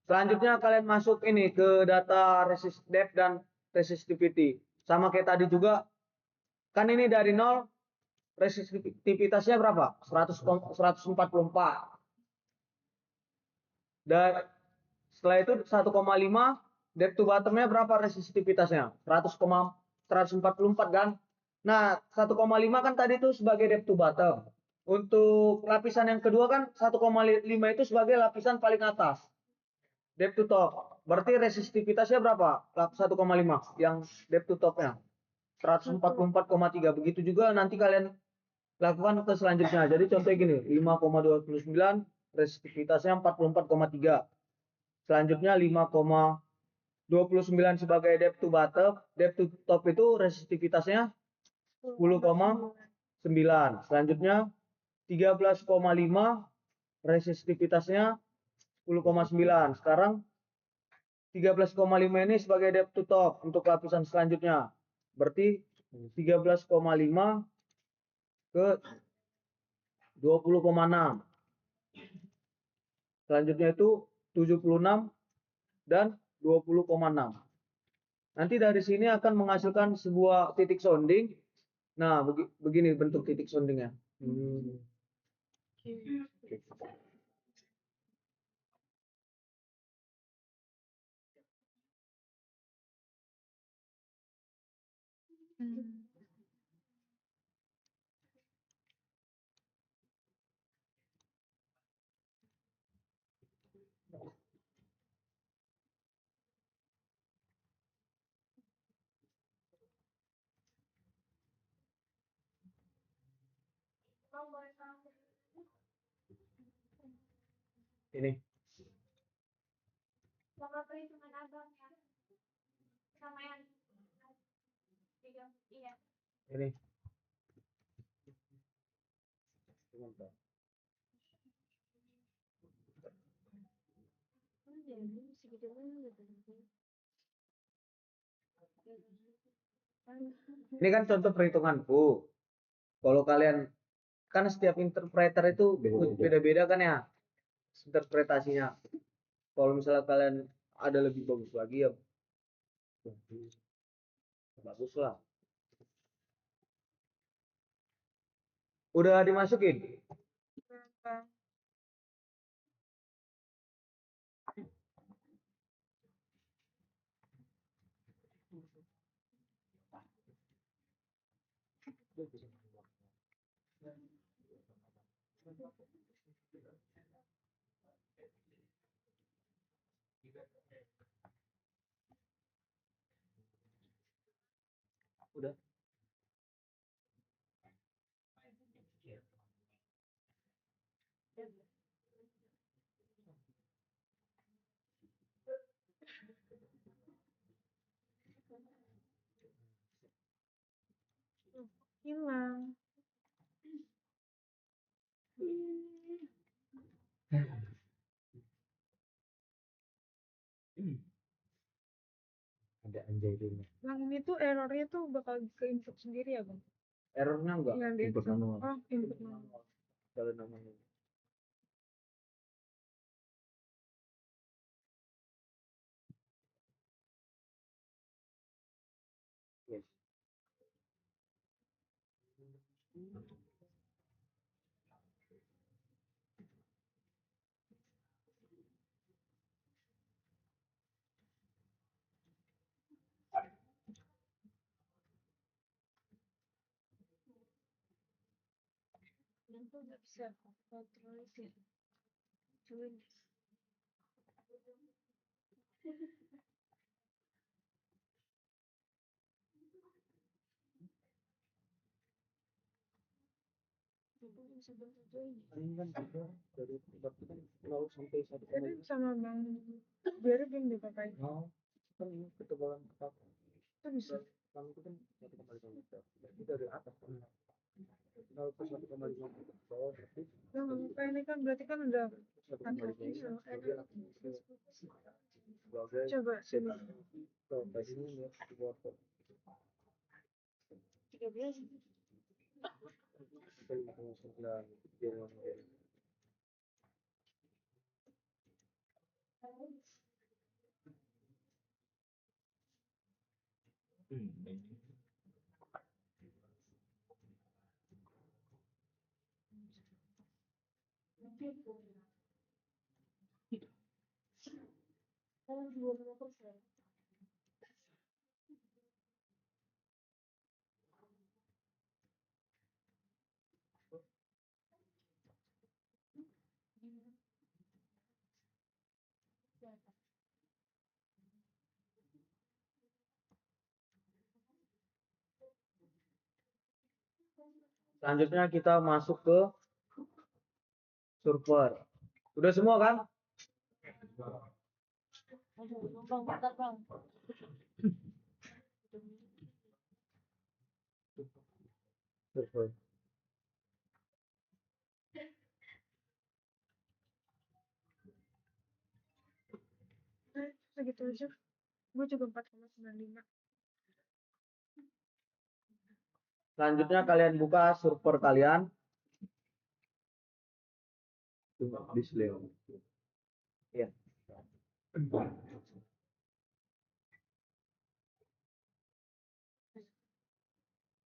Selanjutnya kalian masuk ini ke data resist depth dan resistivity. Sama kayak tadi juga. Kan ini dari 0 resistivitasnya berapa? 144. Dan setelah itu 1,5 depth to bottomnya berapa resistivitasnya? 144 kan? Nah, 1,5 kan tadi itu sebagai depth to bottom. Untuk lapisan yang kedua kan 1,5 itu sebagai lapisan paling atas. Depth to top. Berarti resistivitasnya berapa? 1,5 yang depth to topnya. 144,3. Begitu juga nanti kalian lakukan ke selanjutnya. Jadi contohnya gini, 5,29 resistivitasnya 44,3. Selanjutnya 5,29 sebagai depth to bottom, depth to top itu resistivitasnya 10,9. Selanjutnya 13,5 resistivitasnya 10,9. Sekarang 13,5 ini sebagai depth to top untuk lapisan selanjutnya. Berarti 13,5 ke 20,6. Selanjutnya itu 76 dan 20,6. Nanti dari sini akan menghasilkan sebuah titik sounding. Nah, begini bentuk titik soundingnya. Ini. sama perhitungan abang ya. Sama yang iya. Ini. Mantap. Ini kan contoh perhitunganku. Kalau kalian kan setiap interpreter itu beda-beda kan ya interpretasinya. Kalau misalnya kalian ada lebih bagus lagi ya bagus lah. Udah dimasukin? Bang. Udah. Hilang. Ada Angelina. Bang, ini tuh errornya tuh bakal ke input sendiri ya, Bang? Errornya enggak? Yang di Input manual. Oh, input manual. Kalau namanya. Yes. Kenapa nggak bisa kontrolisir? Cuman itu bisa bantu join. Ini kan juga dari berarti kan 0 sampai 1 Tadi sama Bang Jerry belum dipakai. Oh, kan ini ketebalan kertas. Itu bisa. Bang itu kan 1,5 meter. Berarti dari atas kan 0 ke 1,5 meter. Bawah berarti Bang, apa ini kan berarti kan udah 1,5 pakai meter. iso. Sebagai Coba sini. Tuh, tadi ini ya, di bawah. 13. Sampai 9 jangan jadi. Oh, 20%. Selanjutnya kita masuk ke server. Udah semua kan? Aduh, bang, bentar bang. Server. Segitu aja. Gue juga 4,95. Selanjutnya kalian buka server kalian. Display. Ya.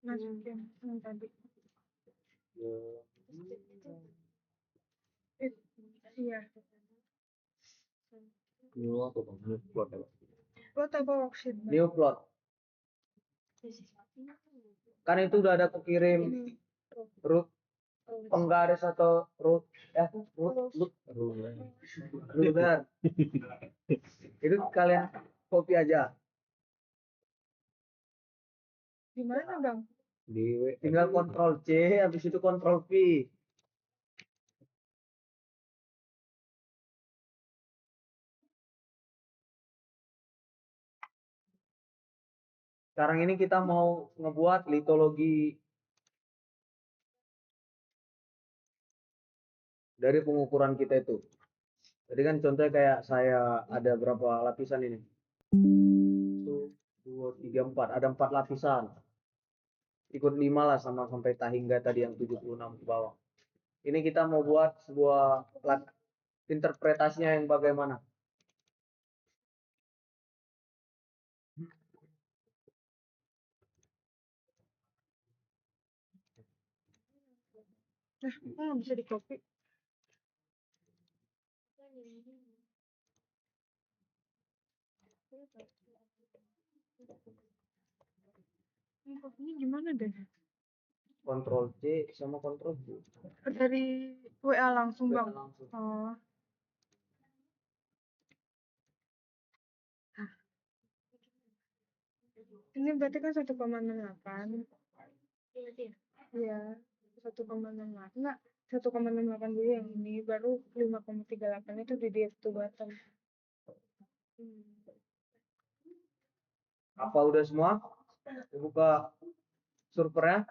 Masukin yang tadi. Iya. New apa bang? New plot ya, Bang? Plot apa worksheet? Bang? New plot. Kan itu udah ada kekirim Ini. root penggaris atau root ruler. Itu kalian copy aja. Di mana, Bang? Tinggal Ctrl C habis itu Ctrl V. Sekarang ini kita mau ngebuat litologi dari pengukuran kita itu. Jadi kan contohnya kayak saya ada berapa lapisan ini? 1, 2, 3, 4. Ada 4 lapisan. Ikut 5 lah sama sampai tahingga tadi yang 76 ke bawah. Ini kita mau buat sebuah interpretasinya yang bagaimana. Kok nggak bisa di copy? Ini copy-nya gimana deh? Ctrl C sama Ctrl V. Dari WA langsung WA bang. langsung. Oh. Ini berarti kan 1,68. Iya, 1,68. Enggak, 1,68 dulu yang ini, baru 5,38 itu di depth to bottom. Apa udah semua? Buka surfernya.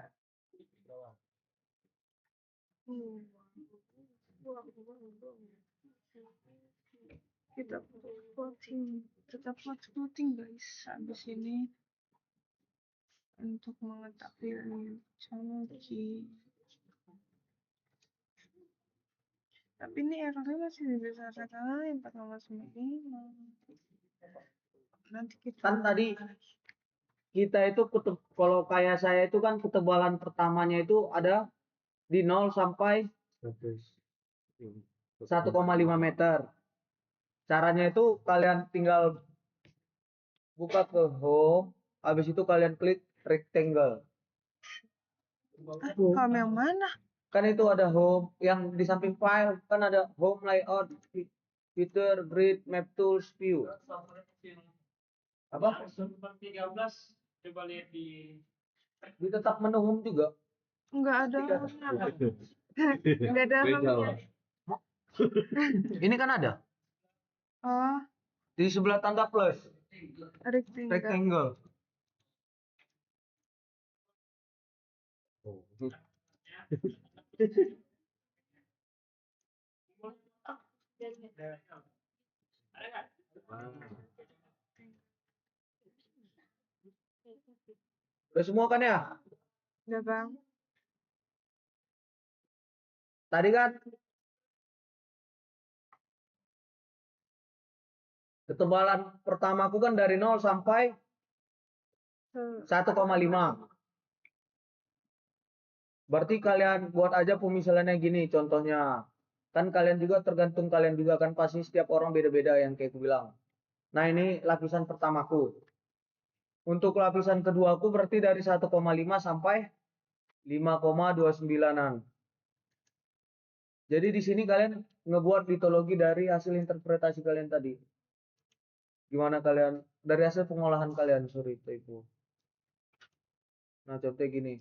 Kita plotting, tetap plotting guys. Habis ini untuk mengetahui Chunky. Tapi ini errornya masih bisa sekali 4,95. Nanti kita Kan tadi kita itu kalau kayak saya itu kan ketebalan pertamanya itu ada di 0 sampai 1,5 meter. Caranya itu kalian tinggal buka ke home, habis itu kalian klik rectangle. home yang mana? Kan itu ada home yang di samping file, kan ada home layout, Twitter, grid, map tools, view. Apa? Nomor 13 coba lihat di Di tetap menu home juga. Enggak ada home-nya. Enggak ada home-nya. Ini kan ada Oh, di sebelah tanda plus rectangle. rectangle. ada nggak? Udah semua kan ya? Udah bang. Tadi kan ketebalan pertamaku kan dari 0 sampai 1,5. Berarti kalian buat aja pemisalannya gini contohnya. Kan kalian juga tergantung kalian juga kan pasti setiap orang beda-beda yang kayak aku bilang. Nah ini lapisan pertamaku. Untuk lapisan keduaku berarti dari 1,5 sampai 5,29-an. Jadi di sini kalian ngebuat litologi dari hasil interpretasi kalian tadi. Gimana kalian dari hasil pengolahan kalian, sorry itu. Nah contohnya gini.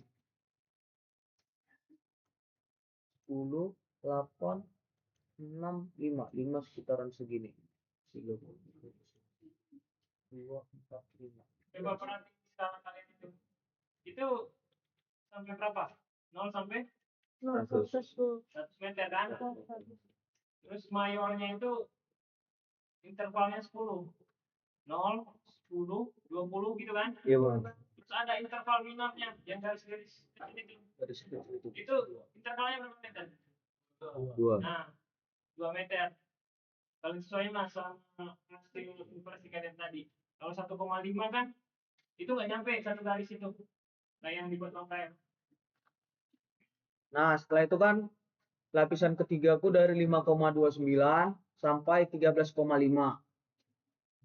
10, 8, 6, 5. 5 sekitaran segini. 3, 2, 4, 5. Coba perhatiin sekarang kalian itu sampai berapa? 0 sampai 100 meter kan? Terus mayornya itu intervalnya 10. 0, 10, 20 gitu kan? Iya bang. Terus ada interval minornya yang garis-garis itu. Dari situ itu. Itu intervalnya berapa meter? 2. Nah, 2 meter. Kalian sesuaiin lah sama hasil inversi kalian tadi. Kalau 1,5 kan itu nggak nyampe satu garis itu. Nah yang dibuat longkang. Nah setelah itu kan lapisan ketigaku dari 5,29 sampai 13,5.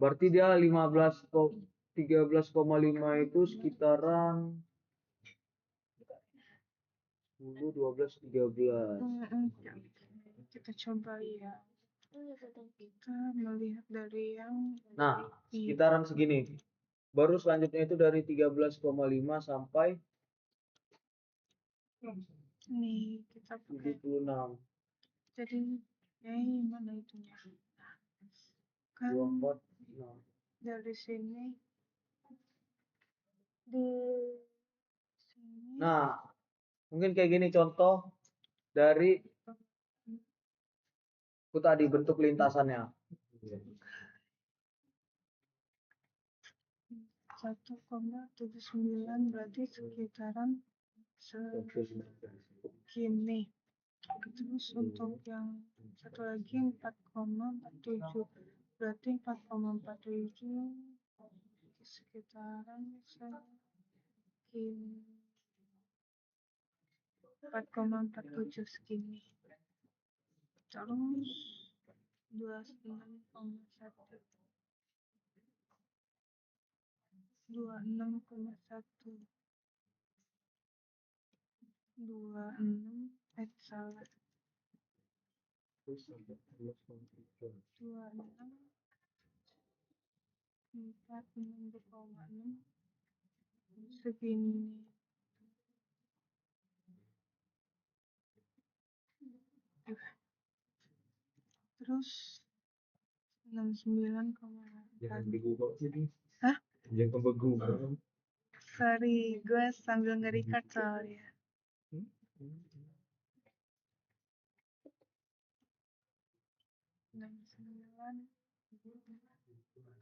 Berarti dia 13,5 itu sekitaran 10, 12, 13. Kita coba ya. Kita melihat dari yang Nah, sekitaran segini. Baru selanjutnya itu dari 13,5 sampai nih kita pakai 76. jadi mana itunya kan 24, 6. dari sini di sini Nah, mungkin kayak gini contoh dari Itu tadi bentuk lintasannya. 1,79 berarti sekitaran segini. Terus untuk yang satu lagi 4,47 berarti 4,47 sekitaran segini. 4,47 segini. Terus 26,1 26,1 salah 26 46,6 segini. Terus 69,8. Hah? Jangan begu. Sorry, gue sambil nge-record soalnya. Enam sembilan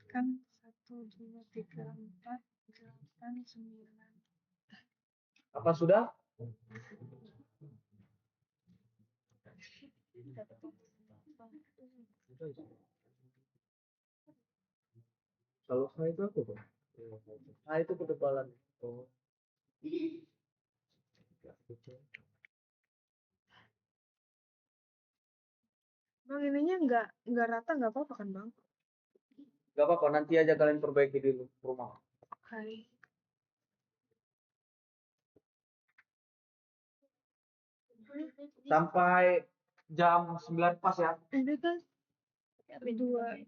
kan 1, 2, 3, 4, 8, 9. Apa sudah? Kalau saya itu apa, Bang? Nah itu ketebalan. Oh. Bang, ininya nggak rata nggak apa-apa kan bang? Gak apa-apa, nanti aja kalian perbaiki di rumah. Oke. Sampai jam 9 pas ya. Ini kan dua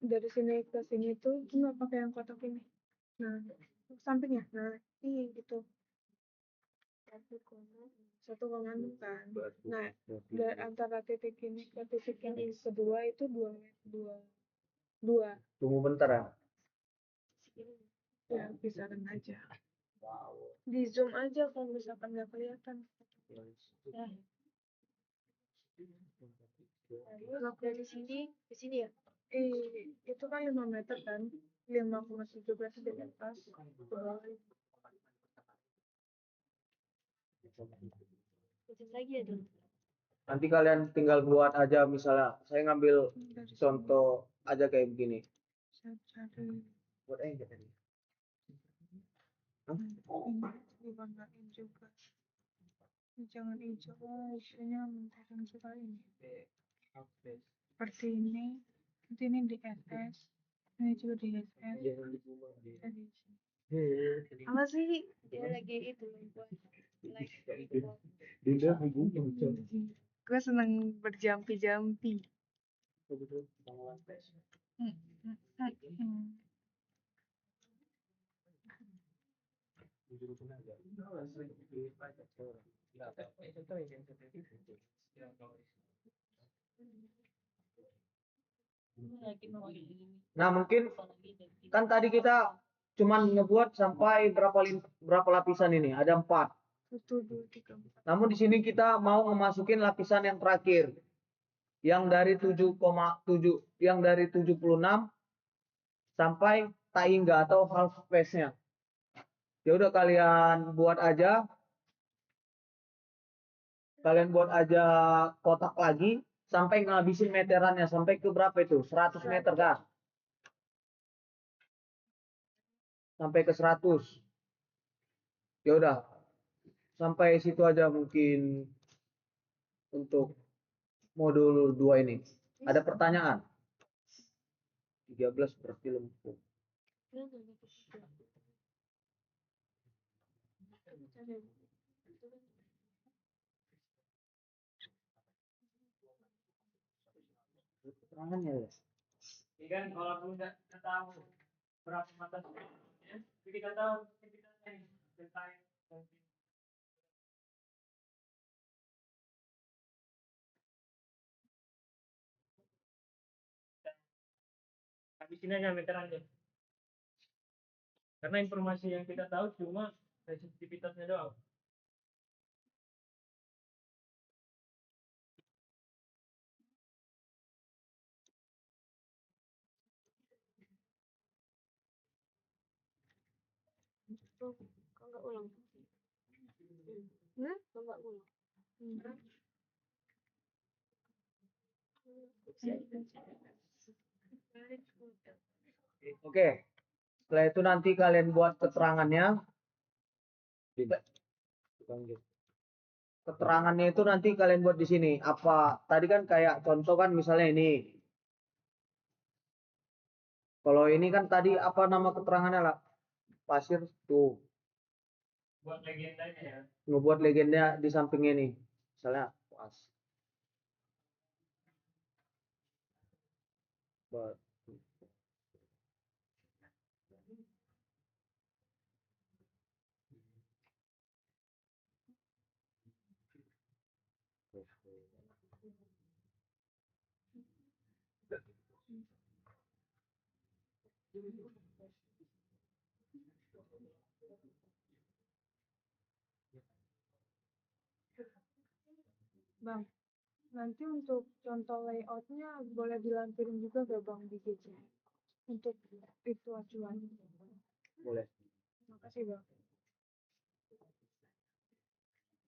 dari sini ke sini tuh nggak pakai yang kotak ini. Nah, sampingnya, nah iya gitu. 1,6 kan. Nah, dari antara titik ini ke titik yang kedua itu 2. Tunggu bentar ya. Ya, kisaran aja. Di zoom aja kalau misalkan nggak kelihatan. Ya. Kalau dari sini ke sini ya? Itu kan 5 meter kan? 5,17 di atas. Kecil lagi ya dulu. Nanti kalian tinggal buat aja, misalnya saya ngambil Dari contoh aja kayak begini. saya cari Buat aja tadi. ini diwarnain juga. Ini jangan hijau, isinya mentarin juga ini. Seperti ini. Nanti ini di SS. Ini juga di SS. Tadi. Apa sih? Dia lagi itu buat like Dinda Gue seneng berjampi-jampi. lagi mau ini. Nah mungkin kan tadi kita cuman ngebuat sampai berapa lapisan ini? Ada 4. 1, 2, 3, 4. Namun di sini kita mau memasukin lapisan yang terakhir. Yang dari 7,7, yang dari 76 sampai taingga atau half space-nya. Ya udah kalian buat aja. Kalian buat aja kotak lagi sampai ngabisin meterannya, sampai ke berapa itu? 100 meter kan? Sampai ke 100. Ya udah. Sampai situ aja mungkin untuk modul 2 ini. Ada pertanyaan? 13 berarti lempung. Keterangannya ya. Ini kan kalau kamu nggak tahu berapa mata ya, jadi kita tahu kita tentang habisin aja meterannya. Karena informasi yang kita tahu cuma sensitivitasnya doang. Tuh, kok nggak ulang? Kok nggak ulang? Oke. Setelah itu nanti kalian buat keterangannya. Keterangannya itu nanti kalian buat di sini. Apa tadi kan kayak contoh kan misalnya ini. Kalau ini kan tadi apa nama keterangannya lah? Pasir tuh. Buat legendanya ya. Ngebuat legenda di sampingnya nih. Misalnya pas. Bang, nanti untuk contoh layoutnya boleh dilampirin juga gak bang di GC? Untuk itu acuan. Boleh. Makasih bang.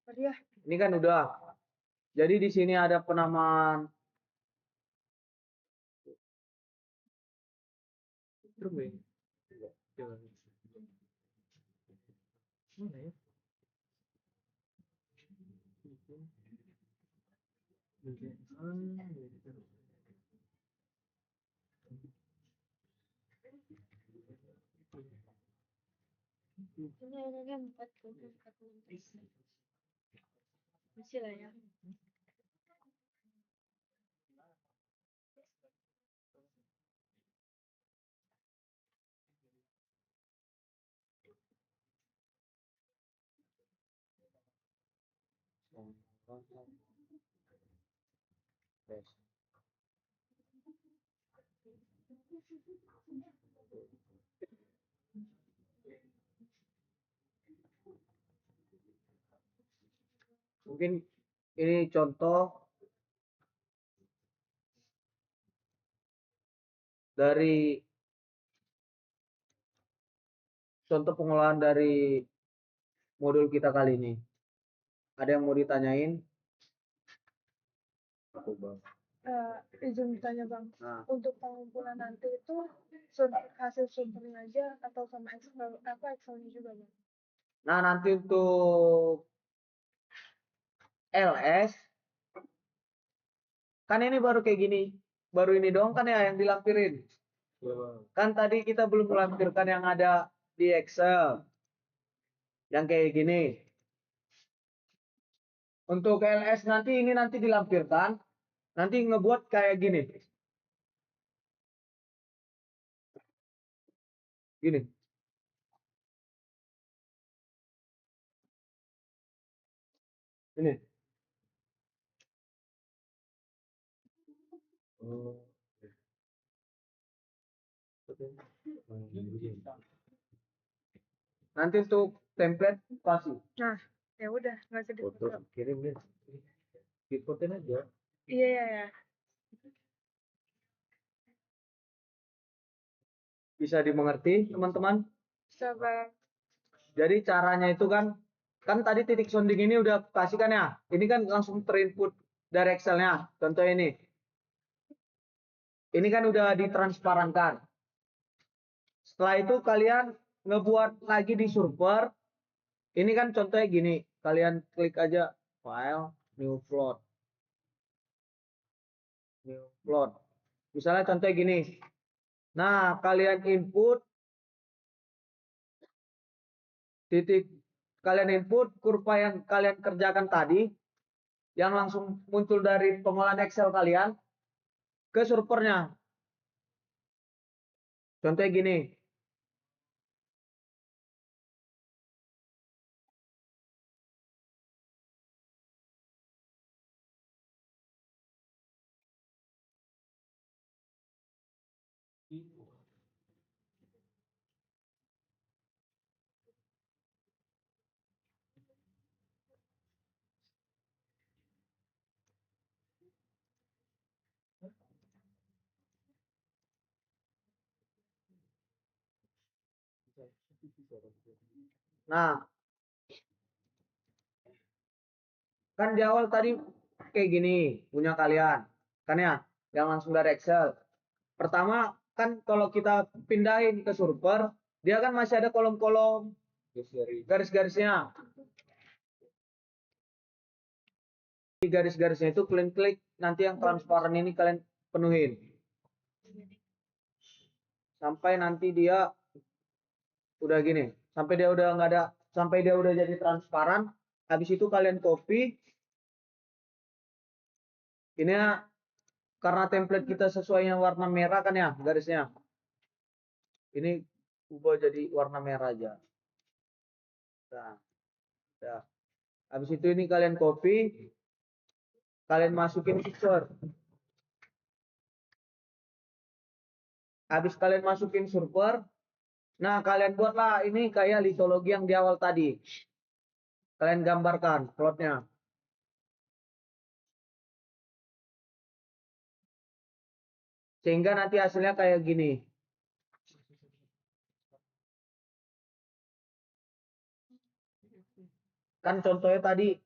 Tadi ya, Ini kan udah. Jadi di sini ada penamaan. Mana ya? Ini ada 4 kan, 4 masih lah ya. Mungkin ini contoh dari contoh pengolahan dari modul kita kali ini. Ada yang mau ditanyain? izin tanya bang, Nah, untuk pengumpulan nanti itu hasil sumbernya aja atau sama Excel, Excelnya juga bang? nah nanti untuk LS kan ini baru kayak gini. Baru ini doang kan ya yang dilampirin. Kan tadi kita belum melampirkan yang ada di Excel. Yang kayak gini. Untuk LS nanti ini nanti dilampirkan. Nanti ngebuat kayak gini. Gini. Ini. Nanti untuk template kasih. Nah, ya udah nggak usah Foto difoto. kirim deh. Fotoin aja. Iya ya ya. Bisa dimengerti teman-teman? Bisa bang. Jadi caranya itu kan tadi titik sounding ini udah kasih kan ya. Ini kan langsung terinput dari Excelnya. Contoh ini. Ini kan udah ditransparankan. Setelah itu kalian ngebuat lagi di server. Ini kan contohnya gini. Kalian klik aja file, new plot. New plot. Misalnya contohnya gini. Nah, kalian input kalian input kurva yang kalian kerjakan tadi yang langsung muncul dari pengolahan Excel kalian ke servernya. Contohnya gini. Nah, kan di awal tadi kayak gini punya kalian, kan ya, yang langsung dari Excel. Pertama kan kalau kita pindahin ke server, dia kan masih ada kolom-kolom garis-garisnya. Di garis-garisnya itu kalian klik, nanti yang transparan ini kalian penuhin. Sampai nanti dia udah gini, sampai dia udah nggak ada, sampai dia udah jadi transparan. Habis itu kalian copy. Ini ya, karena template kita sesuai yang warna merah kan ya garisnya. Ini ubah jadi warna merah aja. Nah, ya. Habis itu ini kalian copy, kalian masukin server. Habis kalian masukin server, nah kalian buatlah ini kayak litologi yang di awal tadi. Kalian gambarkan plotnya. Sehingga nanti hasilnya kayak gini. Kan contohnya tadi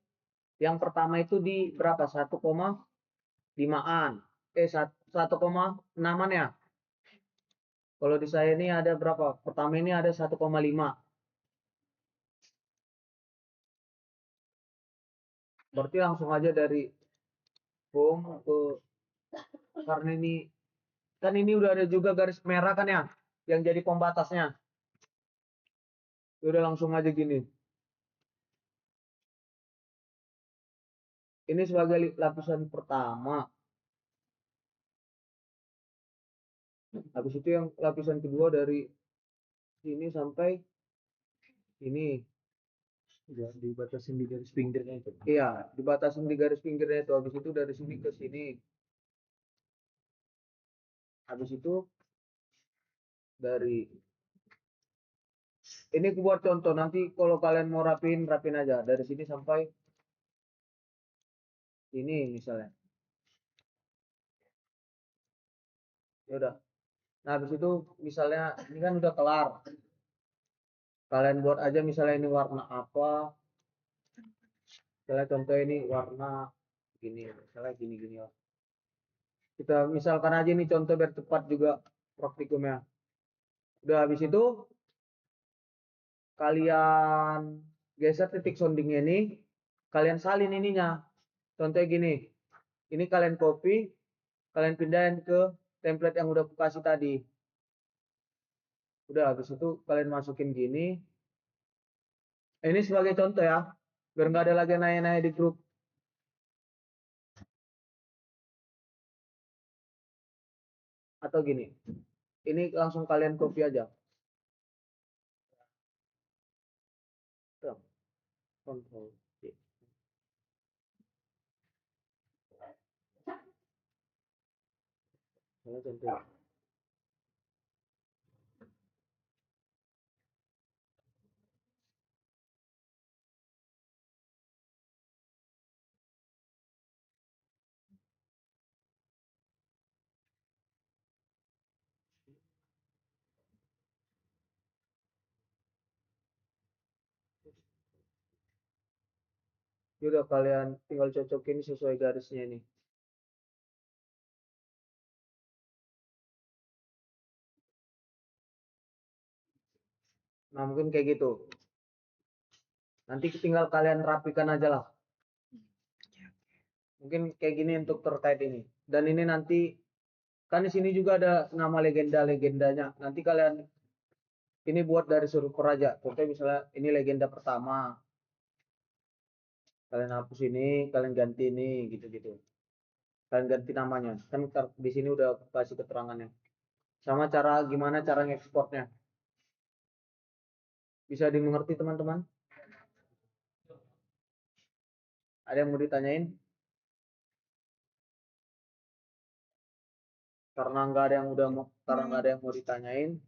yang pertama itu di berapa? 1,5-an. 1,6-an ya. Kalau di saya ini ada berapa? Pertama ini ada 1,5. Berarti langsung aja dari home ke, karena ini kan ini udah ada juga garis merah kan ya yang jadi pembatasnya. Udah langsung aja gini. Ini sebagai lapisan pertama. Habis itu yang lapisan kedua dari sini sampai ini. Ya, dibatasin di garis pinggirnya itu. Iya, dibatasin di garis pinggirnya itu. Habis itu dari sini ke sini. Habis itu dari ini aku buat contoh, nanti kalau kalian mau rapin aja dari sini sampai ini misalnya. Ya udah. Nah, habis itu misalnya ini kan udah kelar. Kalian buat aja misalnya ini warna apa. Misalnya contoh ini warna gini, misalnya gini-gini lah. Kita misalkan aja ini contoh biar cepat juga praktikumnya. Udah habis itu kalian geser titik soundingnya ini, kalian salin ininya. Contohnya gini, ini kalian copy, kalian pindahin ke template yang udah aku kasih tadi. Udah habis itu kalian masukin gini. Ini sebagai contoh ya, biar nggak ada lagi nanya-nanya di grup. Atau gini, ini langsung kalian copy aja. Tuh, Control C. Misalnya contoh. Ini udah kalian tinggal cocokin sesuai garisnya ini. Nah, mungkin kayak gitu. Nanti tinggal kalian rapikan aja lah. Mungkin kayak gini untuk terkait ini. Dan ini nanti kan di sini juga ada nama legenda-legendanya. Nanti kalian ini buat dari server aja. Contohnya misalnya ini legenda pertama. Kalian hapus ini, kalian ganti ini, gitu-gitu. Kalian ganti namanya. Kan di sini udah kasih keterangannya. Sama cara gimana cara ngekspornya. Bisa dimengerti teman-teman? Ada yang mau ditanyain? Karena nggak ada yang mau ditanyain.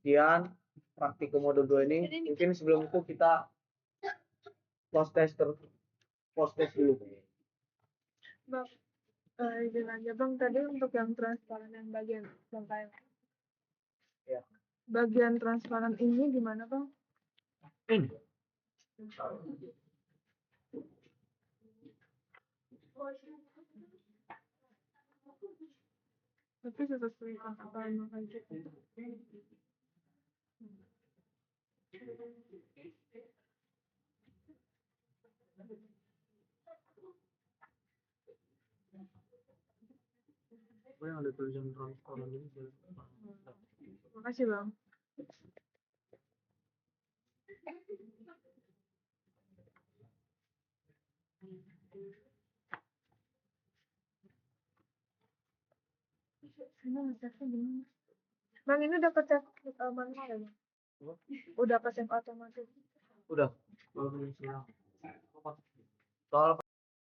Sekian praktikum modul 2 ini. Mungkin sebelum itu kita post test dulu. Bang, izin aja bang, tadi untuk yang transparan yang bagian sampai Ya. bagian transparan ini gimana bang? Ini. Tapi sesuai kata makan kita. Apa yang ada tulisan transparan ini? Makasih bang. Bang ini udah ke manual ya bang? Udah ke save otomatis. Udah. Kalau misalnya soal